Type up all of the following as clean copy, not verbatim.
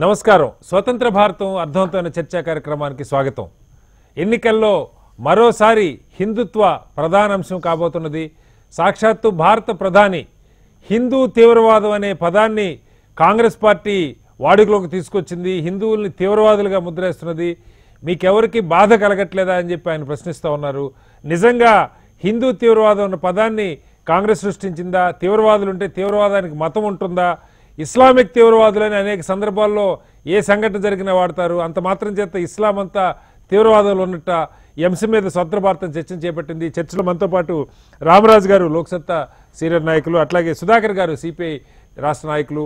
నమస్కారం. స్వతంత్ర భారతం అర్థవంతమైన చర్చా కార్యక్రమానికి స్వాగతం. ఎన్నికల్లో మరోసారి హిందుత్వ ప్రధాన అంశం కాబోతున్నది. సాక్షాత్తు భారత ప్రధాని హిందూ తీవ్రవాదం అనే పదాన్ని కాంగ్రెస్ పార్టీ వాడుకలోకి తీసుకొచ్చింది. హిందువుల్ని తీవ్రవాదులుగా ముద్రేస్తున్నది. మీకెవరికి బాధ కలగట్లేదా అని చెప్పి ఆయన ప్రశ్నిస్తూ ఉన్నారు. నిజంగా హిందూ తీవ్రవాదం అన్న పదాన్ని కాంగ్రెస్ సృష్టించిందా? తీవ్రవాదులుంటే తీవ్రవాదానికి మతం ఉంటుందా? ఇస్లామిక్ తీవ్రవాదులని అనేక సందర్భాల్లో ఏ సంఘటన జరిగినా వాడతారు. అంత మాత్రం చేత ఇస్లాం అంతా తీవ్రవాదులు ఉన్నట్ట ఈ అంశం మీద స్వతంత్ర భారతం చర్చను చేపట్టింది. చర్చలో మనతో పాటు రామరాజు గారు లోక్సత్తా సీనియర్ నాయకులు, అట్లాగే సుధాకర్ గారు సిపిఐ రాష్ట్ర నాయకులు,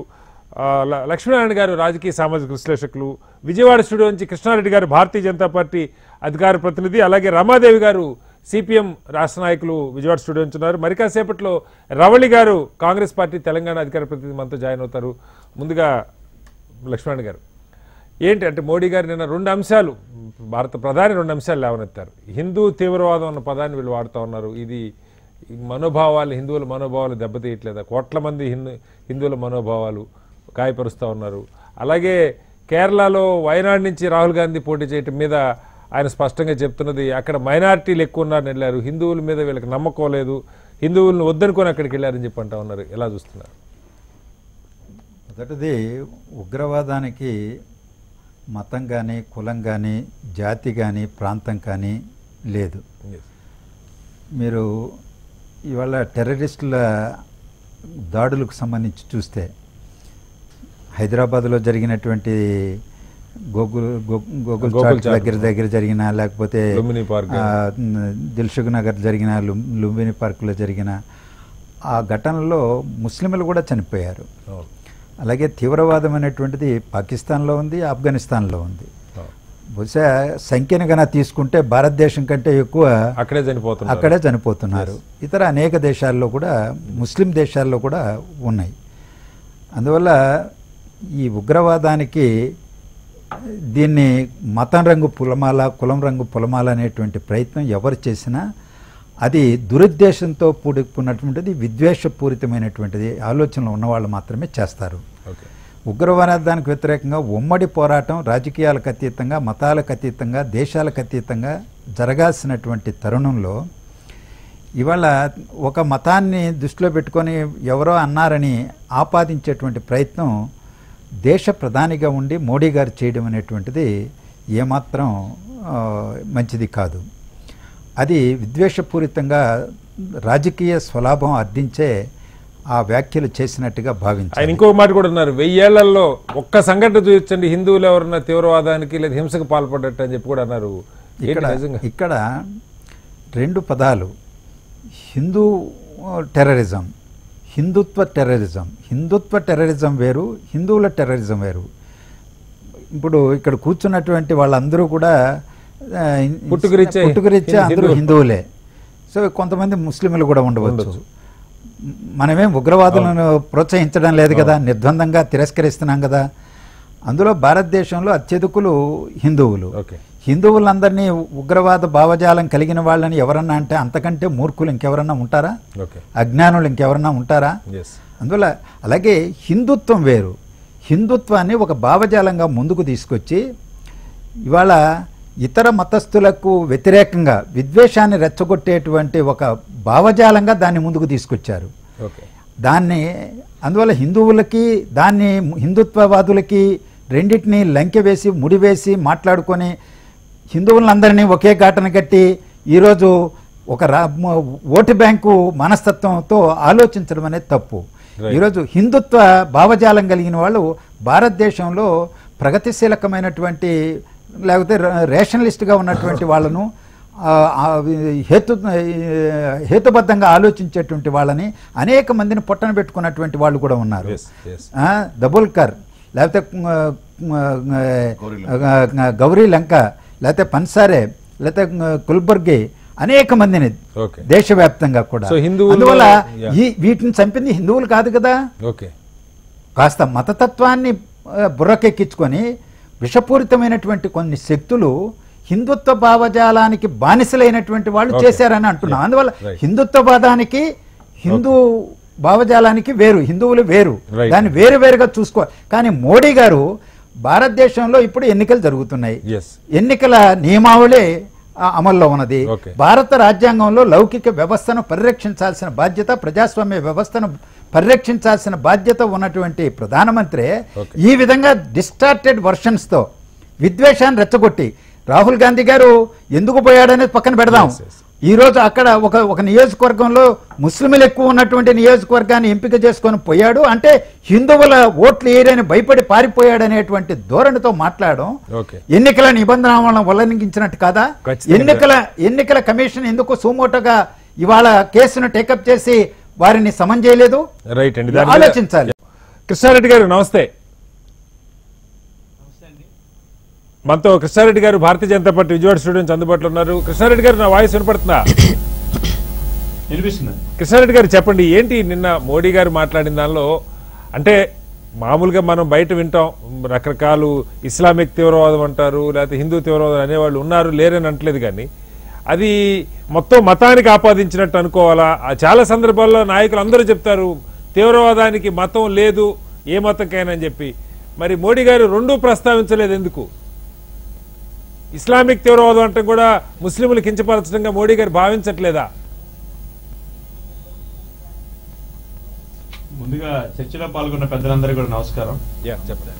లక్ష్మీనారాయణ గారు రాజకీయ సామాజిక విశ్లేషకులు, విజయవాడ స్టూడియో నుంచి కృష్ణారెడ్డి గారు భారతీయ జనతా పార్టీ అధికార ప్రతినిధి, అలాగే రమాదేవి గారు సిపిఎం రాష్ట్ర నాయకులు విజయవాడ స్టూడియో నుంచి ఉన్నారు. మరి కాసేపట్లో రవళి గారు కాంగ్రెస్ పార్టీ తెలంగాణ అధికార ప్రతినిధి మనతో జాయిన్ అవుతారు. ముందుగా లక్ష్మణ్ గారు, ఏంటి అంటే మోడీ గారు నిన్న రెండు అంశాలు, భారత ప్రధాని రెండు అంశాలు లేవనెత్తారు. హిందూ తీవ్రవాదం అన్న పదాన్ని వీళ్ళు వాడుతూ ఉన్నారు. ఇది మనోభావాలు, హిందువుల మనోభావాలు దెబ్బతీయట్లేదా? కోట్ల మంది హిందువుల మనోభావాలు గాయపరుస్తూ ఉన్నారు. అలాగే కేరళలో వయనాడ్ నుంచి రాహుల్ గాంధీ పోటీ చేయటం మీద ఆయన స్పష్టంగా చెప్తున్నది, అక్కడ మైనారిటీలు ఎక్కువ ఉన్నారని వెళ్ళారు, హిందువుల మీద వీళ్ళకి నమ్మకం లేదు, హిందువులను వద్దనుకొని అక్కడికి వెళ్ళారని చెప్పి అంటా ఉన్నారు. ఎలా చూస్తున్నారు? మొదటిది, ఉగ్రవాదానికి మతం కానీ, కులం కానీ, జాతి కానీ, ప్రాంతం కానీ లేదు. మీరు ఇవాళ టెర్రరిస్టుల దాడులకు సంబంధించి చూస్తే హైదరాబాద్లో జరిగినటువంటి గోకుల్ చాట్ దగ్గర జరిగిన, లేకపోతే దిల్సుఖ్ నగర్ జరిగిన, లుంబిని పార్కులో జరిగిన ఆ ఘటనలో ముస్లింలు కూడా చనిపోయారు. అలాగే తీవ్రవాదం అనేటువంటిది పాకిస్తాన్లో ఉంది, ఆఫ్ఘనిస్తాన్లో ఉంది. బహుశా సంఖ్యను కన్నా తీసుకుంటే భారతదేశం కంటే ఎక్కువ అక్కడే చనిపోతున్నారు. ఇతర అనేక దేశాల్లో కూడా, ముస్లిం దేశాల్లో కూడా ఉన్నాయి. అందువల్ల ఈ ఉగ్రవాదానికి దీన్ని మతం రంగు పులమాల, కులం రంగు పులమాల అనేటువంటి ప్రయత్నం ఎవరు చేసినా అది దురుద్దేశంతో కూడుకున్నటువంటిది, విద్వేషపూరితమైనటువంటిది ఆలోచనలు ఉన్నవాళ్ళు మాత్రమే చేస్తారు. ఉగ్రవాదానికి వ్యతిరేకంగా ఉమ్మడి పోరాటం రాజకీయాలకు అతీతంగా, మతాలకు అతీతంగా, దేశాలకు అతీతంగా జరగాల్సినటువంటి తరుణంలో ఇవాళ ఒక మతాన్ని దృష్టిలో పెట్టుకొని ఎవరో అన్నారని ఆపాదించేటువంటి ప్రయత్నం దేశ ప్రధానిగా ఉండి మోడీ గారు చేయడం అనేటువంటిది ఏమాత్రం మంచిది కాదు. అది విద్వేషపూరితంగా రాజకీయ స్వలాభం అర్థించే ఆ వ్యాఖ్యలు చేసినట్టుగా భావించారు. ఆయన ఇంకొక మాట కూడా ఉన్నారు, 1000 ఏళ్లలో ఒక్క సంఘటన చూపించండి హిందువులు ఎవరన్నా తీవ్రవాదానికి లేదా హింసకు పాల్పడ్డట్టు అని చెప్పి కూడా అన్నారు. ఇక్కడ రెండు పదాలు, హిందూ టెర్రరిజం, హిందుత్వ టెర్రరిజం. హిందుత్వ టెర్రరిజం వేరు, హిందువుల టెర్రరిజం వేరు. ఇప్పుడు ఇక్కడ కూర్చున్నటువంటి వాళ్ళందరూ కూడా పుట్టుకరీత్యా అందరూ హిందువులే. సో కొంతమంది ముస్లింలు కూడా ఉండవచ్చు. మనమేం ఉగ్రవాదులను ప్రోత్సహించడం లేదు కదా, నిర్ద్వందంగా తిరస్కరిస్తున్నాం కదా. అందులో భారతదేశంలో అత్యధికులు హిందువులు. హిందువులందరినీ ఉగ్రవాద భావజాలం కలిగిన వాళ్ళని ఎవరన్నా అంటే అంతకంటే మూర్ఖులు ఇంకెవరన్నా ఉంటారా? అజ్ఞానులు ఇంకెవరన్నా ఉంటారా? అందువల్ల అలాగే హిందుత్వం వేరు. హిందుత్వాన్ని ఒక భావజాలంగా ముందుకు తీసుకొచ్చి ఇవాళ ఇతర మతస్థులకు వ్యతిరేకంగా విద్వేషాన్ని రెచ్చగొట్టేటువంటి ఒక భావజాలంగా దాన్ని ముందుకు తీసుకొచ్చారు. దాన్ని అందువల్ల హిందువులకి, దాన్ని హిందుత్వవాదులకి రెండింటినీ లంకె వేసి, ముడివేసి మాట్లాడుకొని హిందువులందరినీ ఒకే ఘాటన కట్టి ఈరోజు ఒక ఓటు బ్యాంకు మనస్తత్వంతో ఆలోచించడం అనేది తప్పు. ఈరోజు హిందుత్వ భావజాలం కలిగిన వాళ్ళు భారతదేశంలో ప్రగతిశీలకమైనటువంటి, లేకపోతే రేషనలిస్ట్గా ఉన్నటువంటి వాళ్ళను, హేతుబద్ధంగా ఆలోచించేటువంటి వాళ్ళని అనేక మందిని పొట్టన పెట్టుకున్నటువంటి వాళ్ళు కూడా ఉన్నారు. దబుల్కర్, లేకపోతే గౌరీ లంక, లేకపోతే పన్సారే, లేకపోతే కుల్బర్గే, అనేక మందిని దేశవ్యాప్తంగా కూడా. అందువల్ల వీటిని చంపింది హిందువులు కాదు కదా. కాస్త మతతత్వాన్ని బుర్రకెక్కించుకొని విషపూరితమైనటువంటి కొన్ని శక్తులు హిందుత్వ భావజాలానికి బానిసలైనటువంటి వాళ్ళు చేశారని అంటున్నాం. అందువల్ల హిందుత్వవాదానికి, హిందూ భావజాలానికి వేరు, హిందువులు వేరు, దాన్ని వేరువేరుగా చూసుకోవాలి. కానీ మోడీ గారు భారతదేశంలో ఇప్పుడు ఎన్నికలు జరుగుతున్నాయి. ఎస్ ఎన్నికల నియమావళి అమల్లో ఉన్నది. Okay. భారత రాజ్యాంగంలో లౌకిక వ్యవస్థను పరిరక్షించాల్సిన బాధ్యత, ప్రజాస్వామ్య వ్యవస్థను పరిరక్షించాల్సిన బాధ్యత ఉన్నటువంటి ప్రధానమంత్రి Okay. ఈ విధంగా డిస్టార్టెడ్ వర్షన్స్తో విద్వేషాన్ని రెచ్చగొట్టి రాహుల్ గాంధీ గారు ఎందుకు పోయాడనేది పక్కన పెడదాం. Yes, yes. ఈ రోజు అక్కడ ఒక నియోజకవర్గంలో ముస్లింలు ఎక్కువ ఉన్నటువంటి నియోజకవర్గాన్ని ఎంపిక చేసుకొని పోయాడు అంటే హిందువుల ఓట్లు ఏరని భయపడి పారిపోయాడు అనేటువంటి ధోరణితో మాట్లాడడం ఓకే ఎన్నికల నిబంధనలను ఉల్లంఘించినట్టు కాదా? ఖచ్చితంగా. ఎన్నికల కమిషన్ ఎందుకు సుమోటోగా ఇవాళ కేసును టేకప్ చేసి వారిని సమన్ చేయలేదు? రైట్ అండి, ఆలోచించాలి. కృష్ణారెడ్డి గారు నమస్తే. మనతో కృష్ణారెడ్డి గారు భారతీయ జనతా పార్టీ విజయవాడ స్టూడెంట్స్ అందుబాటులో ఉన్నారు. కృష్ణారెడ్డి గారు, నా వాయిస్ వినపడుతుందా? కృష్ణారెడ్డి గారు చెప్పండి, ఏంటి నిన్న మోడీ గారు మాట్లాడిన దానిలో, అంటే మామూలుగా మనం బయట వింటాం రకరకాలు ఇస్లామిక్ తీవ్రవాదం అంటారు, లేకపోతే హిందూ తీవ్రవాదం అనేవాళ్ళు ఉన్నారు, లేరని అంటలేదు, కానీ అది మొత్తం మతానికి ఆపాదించినట్టు అనుకోవాలా? చాలా సందర్భాల్లో నాయకులు అందరూ చెప్తారు తీవ్రవాదానికి మతం లేదు, ఏ మతంకైనా అని చెప్పి. మరి మోడీ గారు రెండూ ప్రస్తావించలేదు ఎందుకు? ఇస్లామిక్ తీవ్రవాదం అంటే కూడా ముస్లింలు కించపరచడంగా మోడీ గారు భావించట్లేదా? ముందుగా చర్చలో పాల్గొన్న పెద్దలందరికీ కూడా నమస్కారం. చెప్పండి.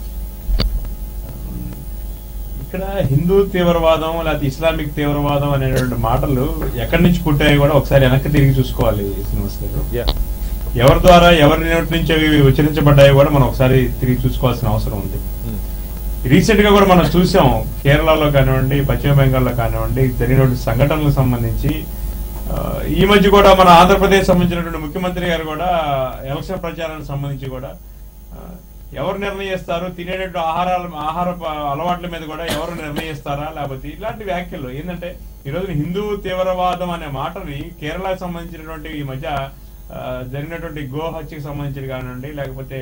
ఇక్కడ హిందూ తీవ్రవాదం లేకపోతే ఇస్లామిక్ తీవ్రవాదం అనేటువంటి మాటలు ఎక్కడి నుంచి పుట్టాయో కూడా ఒకసారి వెనక్కి తిరిగి చూసుకోవాలి శ్రీనివాస్ గారు. ఎవరి ద్వారా ఎవరి నోటి నుంచి అవి ఉచ్చరించబడ్డాయో కూడా మనం ఒకసారి తిరిగి చూసుకోవాల్సిన అవసరం ఉంది. రీసెంట్ గా కూడా మనం చూసాం, కేరళలో కానివ్వండి, పశ్చిమ బెంగాల్లో కానివ్వండి జరిగినటువంటి సంఘటనలకు సంబంధించి ఈ మధ్య కూడా మన ఆంధ్రప్రదేశ్ సంబంధించినటువంటి ముఖ్యమంత్రి గారు కూడా ఎలక్షన్ ప్రచారానికి సంబంధించి కూడా ఎవరు నిర్ణయిస్తారు, తినేటట్టు ఆహార అలవాట్ల మీద కూడా ఎవరు నిర్ణయిస్తారా, లేకపోతే ఇలాంటి వ్యాఖ్యలు ఏంటంటే ఈ రోజు హిందూ తీవ్రవాదం అనే మాటని కేరళకు సంబంధించినటువంటి ఈ మధ్య జరిగినటువంటి గో హత్యకు సంబంధించి కానివ్వండి, లేకపోతే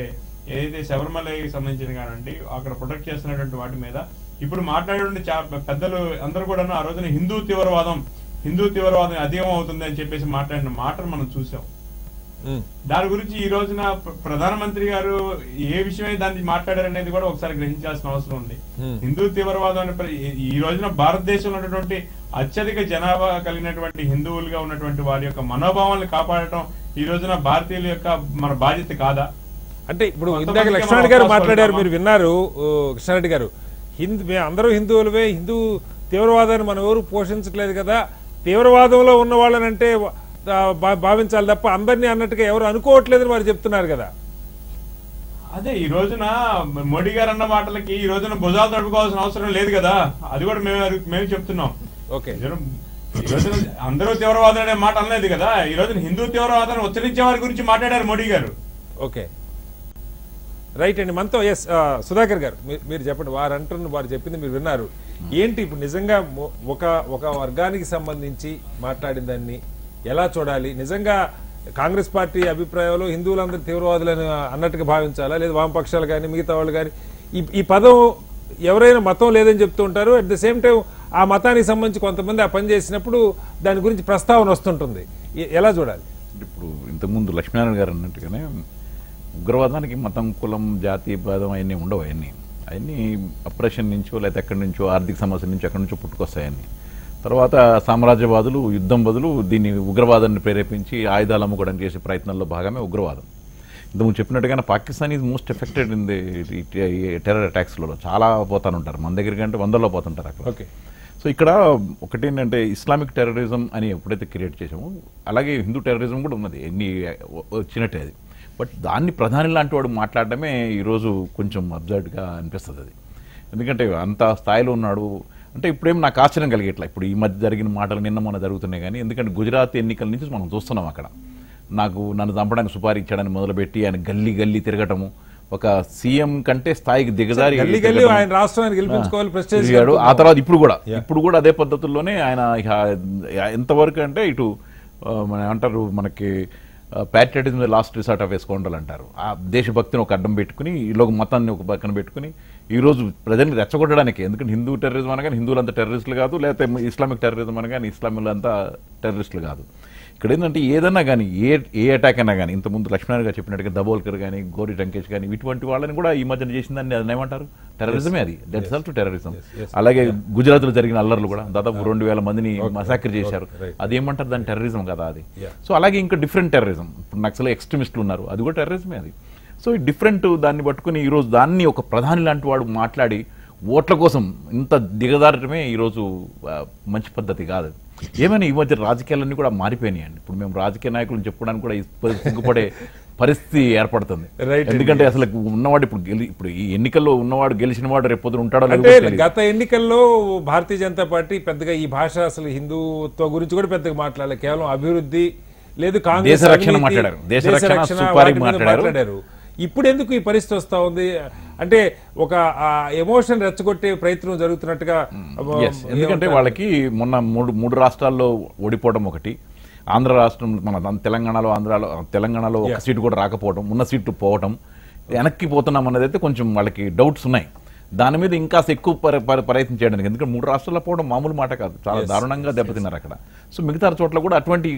ఏదైతే శబరిమలకి సంబంధించిన కానివ్వండి, అక్కడ ప్రొటెక్ట్ చేస్తున్నటువంటి వాటి మీద ఇప్పుడు మాట్లాడేటువంటి పెద్దలు అందరూ కూడా ఆ రోజున హిందూ తీవ్రవాదం అధికం అవుతుంది అని చెప్పేసి మాట్లాడిన మాటను మనం చూసాం. దాని గురించి ఈ రోజున ప్రధానమంత్రి గారు ఏ విషయమై దాన్ని మాట్లాడారనేది కూడా ఒకసారి గ్రహించాల్సిన అవసరం ఉంది. హిందూ తీవ్రవాదం ఈ రోజున భారతదేశంలో ఉన్నటువంటి అత్యధిక జనాభా కలిగినటువంటి హిందువులుగా ఉన్నటువంటి వారి యొక్క మనోభావాలను కాపాడటం ఈ రోజున భారతీయుల యొక్క మన బాధ్యత కాదా? అంటే ఇప్పుడు ఇందాక లక్ష్మణ్ గారు మాట్లాడారు, మీరు విన్నారు కృష్ణారెడ్డి గారు, మేము అందరూ హిందువులవే, హిందూ తీవ్రవాదాన్ని మనం ఎవరు పోషించట్లేదు కదా, తీవ్రవాదంలో ఉన్న వాళ్ళనంటే భావించాలి తప్ప అందరినీ అన్నట్టుగా ఎవరు అనుకోవట్లేదని వారు చెప్తున్నారు కదా. అదే ఈ రోజున మోడీ గారు అన్న మాటలకి ఈ రోజున భుజాలు తడుపుకోవాల్సిన అవసరం లేదు కదా, అది కూడా మేము చెప్తున్నాం. ఓకే, ఈ రోజున అందరూ తీవ్రవాదం అనే మాట అనలేదు కదా, ఈ రోజున హిందూ తీవ్రవాదాన్ని ఉచ్చరించే వారి గురించి మాట్లాడారు మోడీ గారు. ఓకే, రైట్ అండి. మనతో ఎస్ సుధాకర్ గారు, మీరు చెప్పండి, వారు చెప్పింది మీరు విన్నారు. ఏంటి ఇప్పుడు నిజంగా ఒక వర్గానికి సంబంధించి మాట్లాడిన దాన్ని ఎలా చూడాలి? నిజంగా కాంగ్రెస్ పార్టీ అభిప్రాయంలో హిందువులందరూ తీవ్రవాదులను అన్నట్టుగా భావించాలా, లేదా వామపక్షాలు కానీ మిగతా వాళ్ళు కానీ ఈ పదం ఎవరైనా మతం లేదని చెప్తూ ఉంటారు, అట్ ద సేమ్ టైం ఆ మతానికి సంబంధించి కొంతమంది ఆ పని చేసినప్పుడు దాని గురించి ప్రస్తావన వస్తుంటుంది, ఎలా చూడాలి? ఇప్పుడు ఇంతకుముందు లక్ష్మీనారాయణ గారు అన్నట్టుగానే ఉగ్రవాదానికి మతం, కులం, జాతి భేదం అవన్నీ ఉండవు. అవన్నీ అప్రెషన్ నుంచో లేకపోతే ఎక్కడి నుంచో ఆర్థిక సమస్యల నుంచి ఎక్కడి నుంచో పుట్టుకొస్తాయని. తర్వాత సామ్రాజ్యవాదులు యుద్ధం బదులు దీన్ని ఉగ్రవాదాన్ని ప్రేరేపించి ఆయుధాలు అమ్ముకోవడానికి చేసే ప్రయత్నంలో భాగమే ఉగ్రవాదం. ఇంతకుముందు చెప్పినట్టుగానే Pakistan is most affected in the terror అటాక్స్లో. చాలా పోతానుంటారు, మన దగ్గర కంటే 100లో పోతుంటారు అక్కడ. ఓకే, సో ఇక్కడ ఒకటేంటంటే ఇస్లామిక్ టెర్రరిజం అని ఎప్పుడైతే క్రియేట్ చేసామో అలాగే హిందూ టెర్రరిజం కూడా ఉన్నది, ఎన్ని వచ్చినట్టే అది. బట్ దాన్ని ప్రధాని లాంటి వాడు మాట్లాడటమే ఈరోజు కొంచెం అబ్జర్వ్డ్గా అనిపిస్తుంది అది. ఎందుకంటే అంత స్థాయిలో ఉన్నాడు అంటే ఇప్పుడేం నాకు ఆశ్చర్యం కలిగేట్లా. ఇప్పుడు ఈ మధ్య జరిగిన మాటలు నిన్న మొన్న జరుగుతున్నాయి, కానీ ఎందుకంటే గుజరాత్ ఎన్నికల నుంచి మనం చూస్తున్నాం అక్కడ నన్ను చంపడానికి సుపారీ ఇచ్చాడని మొదలుపెట్టి ఆయన గల్లీ తిరగటము, ఒక సీఎం కంటే స్థాయికి దిగజారి ఆ తర్వాత ఇప్పుడు కూడా అదే పద్ధతుల్లోనే ఆయన ఎంతవరకు అంటే ఇటు అంటారు మనకి ప్యాట్రియటిజం లాస్ట్ రిసార్ట్ ఆఫ్ ఎస్కౌండల్ అంటారు. ఆ దేశభక్తిని ఒక అడ్డం పెట్టుకుని ఈలోకి మతాన్ని ఒక పక్కన పెట్టుకుని ఈరోజు ప్రజల్ని రెచ్చగొట్టడానికి, ఎందుకంటే హిందూ టెర్రరిజం అనగానే హిందువులంతా టెర్రరిస్టులు కాదు, లేకపోతే ఇస్లామిక్ టెర్రరిజం అనగానే ఇస్లామికులంతా టెర్రరిస్టులు కాదు. ఇక్కడ ఏంటంటే ఏదన్నా కానీ ఏ అటాక్ అయినా కానీ ఇంతకుముందు లక్ష్మణ్ గారు చెప్పినట్టుగా దబోల్కర్ కానీ గౌరీ లంకేష్ కానీ ఇటువంటి వాళ్ళని కూడా ఈ మధ్యన చేసిందని అది ఏమంటారు, టెర్రరిజమే, అది దట్స్ ఆల్సో టెర్రరిజం. అలాగే గుజరాత్లో జరిగిన అల్లర్లు కూడా దాదాపు 2000 మందిని మసాకర్ చేశారు, అది ఏమంటారు, దాని టెర్రరిజం కదా అది. సో అలాగే ఇంకా డిఫరెంట్ టెర్రరిజం, ఇప్పుడు నక్సల్ ఎక్స్ట్రీమిస్టులు ఉన్నారు, అది కూడా టెర్రరిజమే అది. సో ఈ డిఫరెంట్ దాన్ని పట్టుకుని ఈరోజు దాన్ని ఒక ప్రధాని లాంటి వాడు మాట్లాడి ఓట్ల కోసం ఇంత దిగజారటమే ఈరోజు మంచి పద్ధతి కాదు. ఏమైనా ఈ మధ్య రాజకీయాలన్నీ కూడా మారిపోయినాయండి. ఇప్పుడు మేము రాజకీయ నాయకులను చెప్పుకోవడానికి కూడా సిగ్గుపడే పరిస్థితి ఏర్పడుతుంది. ఎందుకంటే అసలు ఉన్నవాడు ఇప్పుడు ఈ ఎన్నికల్లో ఉన్నవాడు గెలిచిన వాడు రేపు పొద్దున ఉంటాడో అంటే గత ఎన్నికల్లో భారతీయ జనతా పార్టీ పెద్దగా ఈ భాష అసలు హిందుత్వ గురించి కూడా పెద్దగా మాట్లాడలేదు, కేవలం అభివృద్ధి లేదు కాంగ్రెస్ దేశ రక్షణ మాట్లాడారు, దేశ రక్షణ మాట్లాడారు. ఇప్పుడు ఎందుకు ఈ పరిస్థితి వస్తా ఉంది అంటే ఒక ఎమోషన్ రెచ్చగొట్టే ప్రయత్నం జరుగుతున్నట్టుగా. ఎందుకంటే వాళ్ళకి మొన్న మూడు రాష్ట్రాల్లో ఓడిపోవడం ఒకటి, ఆంధ్ర రాష్ట్రం మన తెలంగాణలో ఒక సీటు కూడా రాకపోవడం, ఉన్న సీటు పోవటం, వెనక్కి పోతున్నాం అన్నది అయితే కొంచెం వాళ్ళకి డౌట్స్ ఉన్నాయి. దాని మీద ఇంకా ఎక్కువ ప్రయత్నం చేయడానికి, ఎందుకంటే 3 రాష్ట్రాల్లో పోవడం మామూలు మాట కాదు, చాలా దారుణంగా దెబ్బతిన్నారు అక్కడ. సో మిగతా చోట్ల కూడా అటువంటి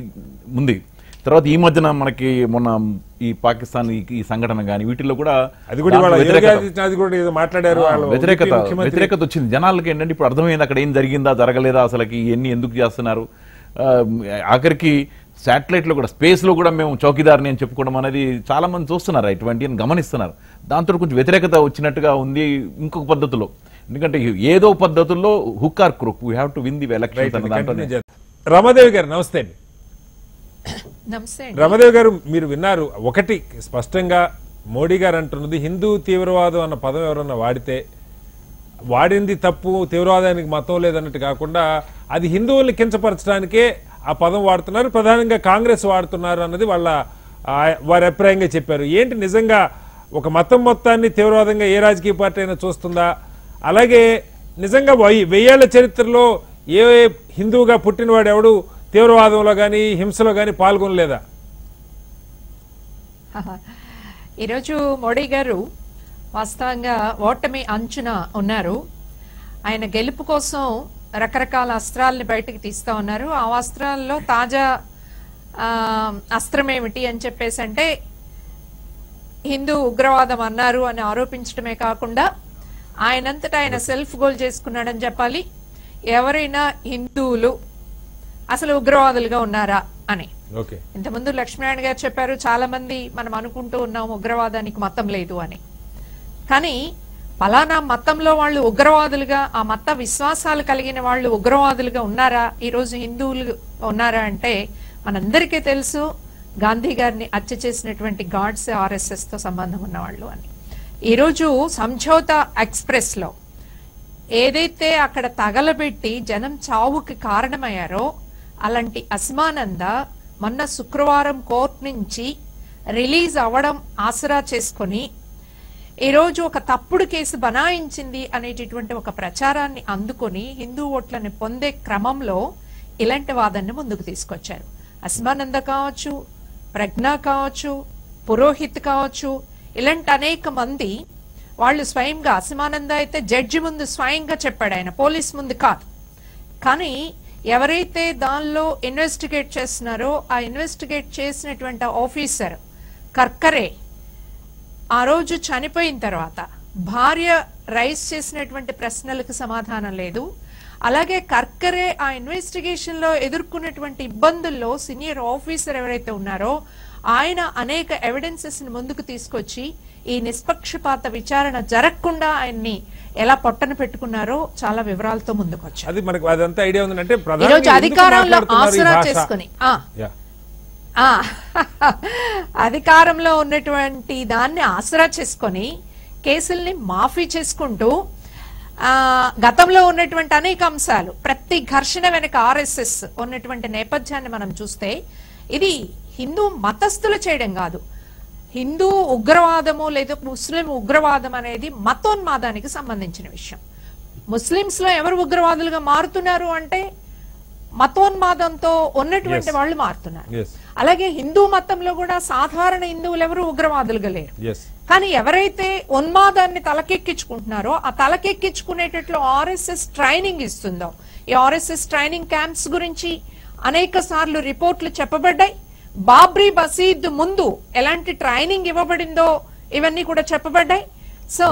ఉంది. తర్వాత ఈ మధ్యన మనకి మొన్న ఈ పాకిస్తాన్ ఈ సంఘటన కానీ వీటిల్లో కూడా వ్యతిరేకత వచ్చింది జనాలకి. ఏంటంటే ఇప్పుడు అర్థమైంది అక్కడ ఏం జరిగిందా జరగలేదా, అసలుకి ఇవన్నీ ఎందుకు చేస్తున్నారు. ఆఖరికి శాటిలైట్లో కూడా స్పేస్లో కూడా మేము చౌకీదారిని అని చెప్పుకోవడం అనేది చాలా మంది చూస్తున్నారు, ఇటువంటి గమనిస్తున్నారు. దాంతో కొంచెం వ్యతిరేకత వచ్చినట్టుగా ఉంది ఇంకొక పద్ధతిలో. ఎందుకంటే ఏదో పద్ధతుల్లో hook are crook, we have to win the election. Ramadevi గారు నమస్తే అండి. రమాదేవి గారు, మీరు విన్నారు, ఒకటి స్పష్టంగా మోడీ గారు అంటున్నది హిందూ తీవ్రవాదం అన్న పదం ఎవరన్నా వాడితే వాడింది తప్పు, తీవ్రవాదానికి మతం లేదన్నట్టు కాకుండా అది హిందువుల్ని కించపరచడానికే ఆ పదం వాడుతున్నారు, ప్రధానంగా కాంగ్రెస్ వాడుతున్నారు అన్నది వారి అభిప్రాయంగా చెప్పారు. ఏంటి నిజంగా ఒక మతం మొత్తాన్ని తీవ్రవాదంగా ఏ రాజకీయ పార్టీ అయినా చూస్తుందా? అలాగే నిజంగా 1000 ఏళ్ల చరిత్రలో ఏ హిందువుగా పుట్టినవాడు ఎవడు తీవ్రవాదంలో కానీ హింసలో కానీ పాల్గొనలేదా? ఈరోజు మోడీ గారు వాస్తవంగా ఓటమి అంచున ఉన్నారు. ఆయన గెలుపు కోసం రకరకాల అస్త్రాలని బయటకు తీస్తా ఉన్నారు. ఆ అస్త్రాల్లో తాజా అస్త్రం ఏమిటి అని చెప్పేసి అంటే హిందూ ఉగ్రవాదం అన్నారు అని ఆరోపించడమే కాకుండా ఆయనంతటా ఆయన సెల్ఫ్ గోల్ చేసుకున్నాడని చెప్పాలి. ఎవరైనా హిందువులు అసలు ఉగ్రవాదులుగా ఉన్నారా అని. ఇంతకుముందు లక్ష్మీనారాయణ గారు చెప్పారు, చాలా మంది మనం అనుకుంటూ ఉన్నాం ఉగ్రవాదానికి మతం లేదు అని. కానీ పలానా మతంలో వాళ్ళు ఉగ్రవాదులుగా, ఆ మత విశ్వాసాలు కలిగిన వాళ్ళు ఉగ్రవాదులుగా ఉన్నారా, ఈరోజు హిందువులు ఉన్నారా అంటే మనందరికీ తెలుసు గాంధీ గారిని హత్య చేసినటువంటి గాడ్స్ RSS తో సంబంధం ఉన్నవాళ్ళు అని. ఈరోజు సంఝౌతా ఎక్స్ప్రెస్ లో ఏదైతే అక్కడ తగలబెట్టి జనం చావుకి కారణమయ్యారో అలాంటి అస్మానంద మొన్న శుక్రవారం కోర్టు నుంచి రిలీజ్ అవ్వడం ఆసరా చేసుకొని ఈరోజు ఒక తప్పుడు కేసు బనాయించింది అనేటటువంటి ఒక ప్రచారాన్ని అందుకొని హిందూ ఓట్లని పొందే క్రమంలో ఇలాంటి వాదనని ముందుకు తీసుకొచ్చారు. అస్మానంద కావచ్చు, ప్రజ్ఞ కావచ్చు, పురోహిత్ కావచ్చు, ఇలాంటి అనేక మంది వాళ్ళు స్వయంగా, అస్మానంద అయితే జడ్జి ముందు స్వయంగా చెప్పాడు, ఆయన పోలీస్ ముందు కాదు. కానీ ఎవరైతే దానిలో ఇన్వెస్టిగేట్ చేస్తున్నారో ఆ ఇన్వెస్టిగేట్ చేసినటువంటి ఆఫీసర్ కర్కరే ఆ రోజు చనిపోయిన తర్వాత భార్య రైజ్ చేసినటువంటి ప్రశ్నలకు సమాధానం లేదు. అలాగే కర్కరే ఆ ఇన్వెస్టిగేషన్ లో ఎదుర్కొన్నటువంటి ఇబ్బందుల్లో సీనియర్ ఆఫీసర్ ఎవరైతే ఉన్నారో ఆయన అనేక ఎవిడెన్సెస్ ని ముందుకు తీసుకొచ్చి ఈ నిష్పక్షపాత విచారణ జరగకుండా ఆయన్ని ఎలా పొట్టన పెట్టుకున్నారో చాలా వివరాలతో ముందుకు వచ్చారు. అది మనకు అదంతా ఐడియా ఉందంటే ఈరోజు అధికారంలో ఆసరా చేసుకుని అధికారంలో ఉన్నటువంటి దాన్ని ఆసరా చేసుకొని కేసుల్ని మాఫీ చేసుకుంటూ గతంలో ఉన్నటువంటి అనేక అంశాలు, ప్రతి ఘర్షణ వెనక RSS ఉన్నటువంటి నేపథ్యాన్ని మనం చూస్తే ఇది హిందూ మతస్థులు చేయడం కాదు. హిందూ ఉగ్రవాదము లేదా ముస్లిం ఉగ్రవాదం అనేది మతోన్మాదానికి సంబంధించిన విషయం. ముస్లింస్ లో ఎవరు ఉగ్రవాదులుగా మారుతున్నారు అంటే మతోన్మాదంతో ఉన్నటువంటి వాళ్ళు మారుతున్నారు. అలాగే హిందూ మతంలో కూడా సాధారణ హిందువులు ఎవరు ఉగ్రవాదులుగా లేరు. కానీ ఎవరైతే ఉన్మాదాన్ని తలకెక్కించుకుంటున్నారో ఆ తలకెక్కించుకునేటట్లు RSS ట్రైనింగ్ ఇస్తుందో, ఈ RSS ట్రైనింగ్ క్యాంప్స్ గురించి అనేక సార్లు రిపోర్ట్లు చెప్పబడ్డాయి. బాబ్రీ మసీద్ ముందు ఎలాంటి ట్రైనింగ్ ఇవ్వబడిందో ఇవన్నీ కూడా చెప్పబడ్డాయి. సో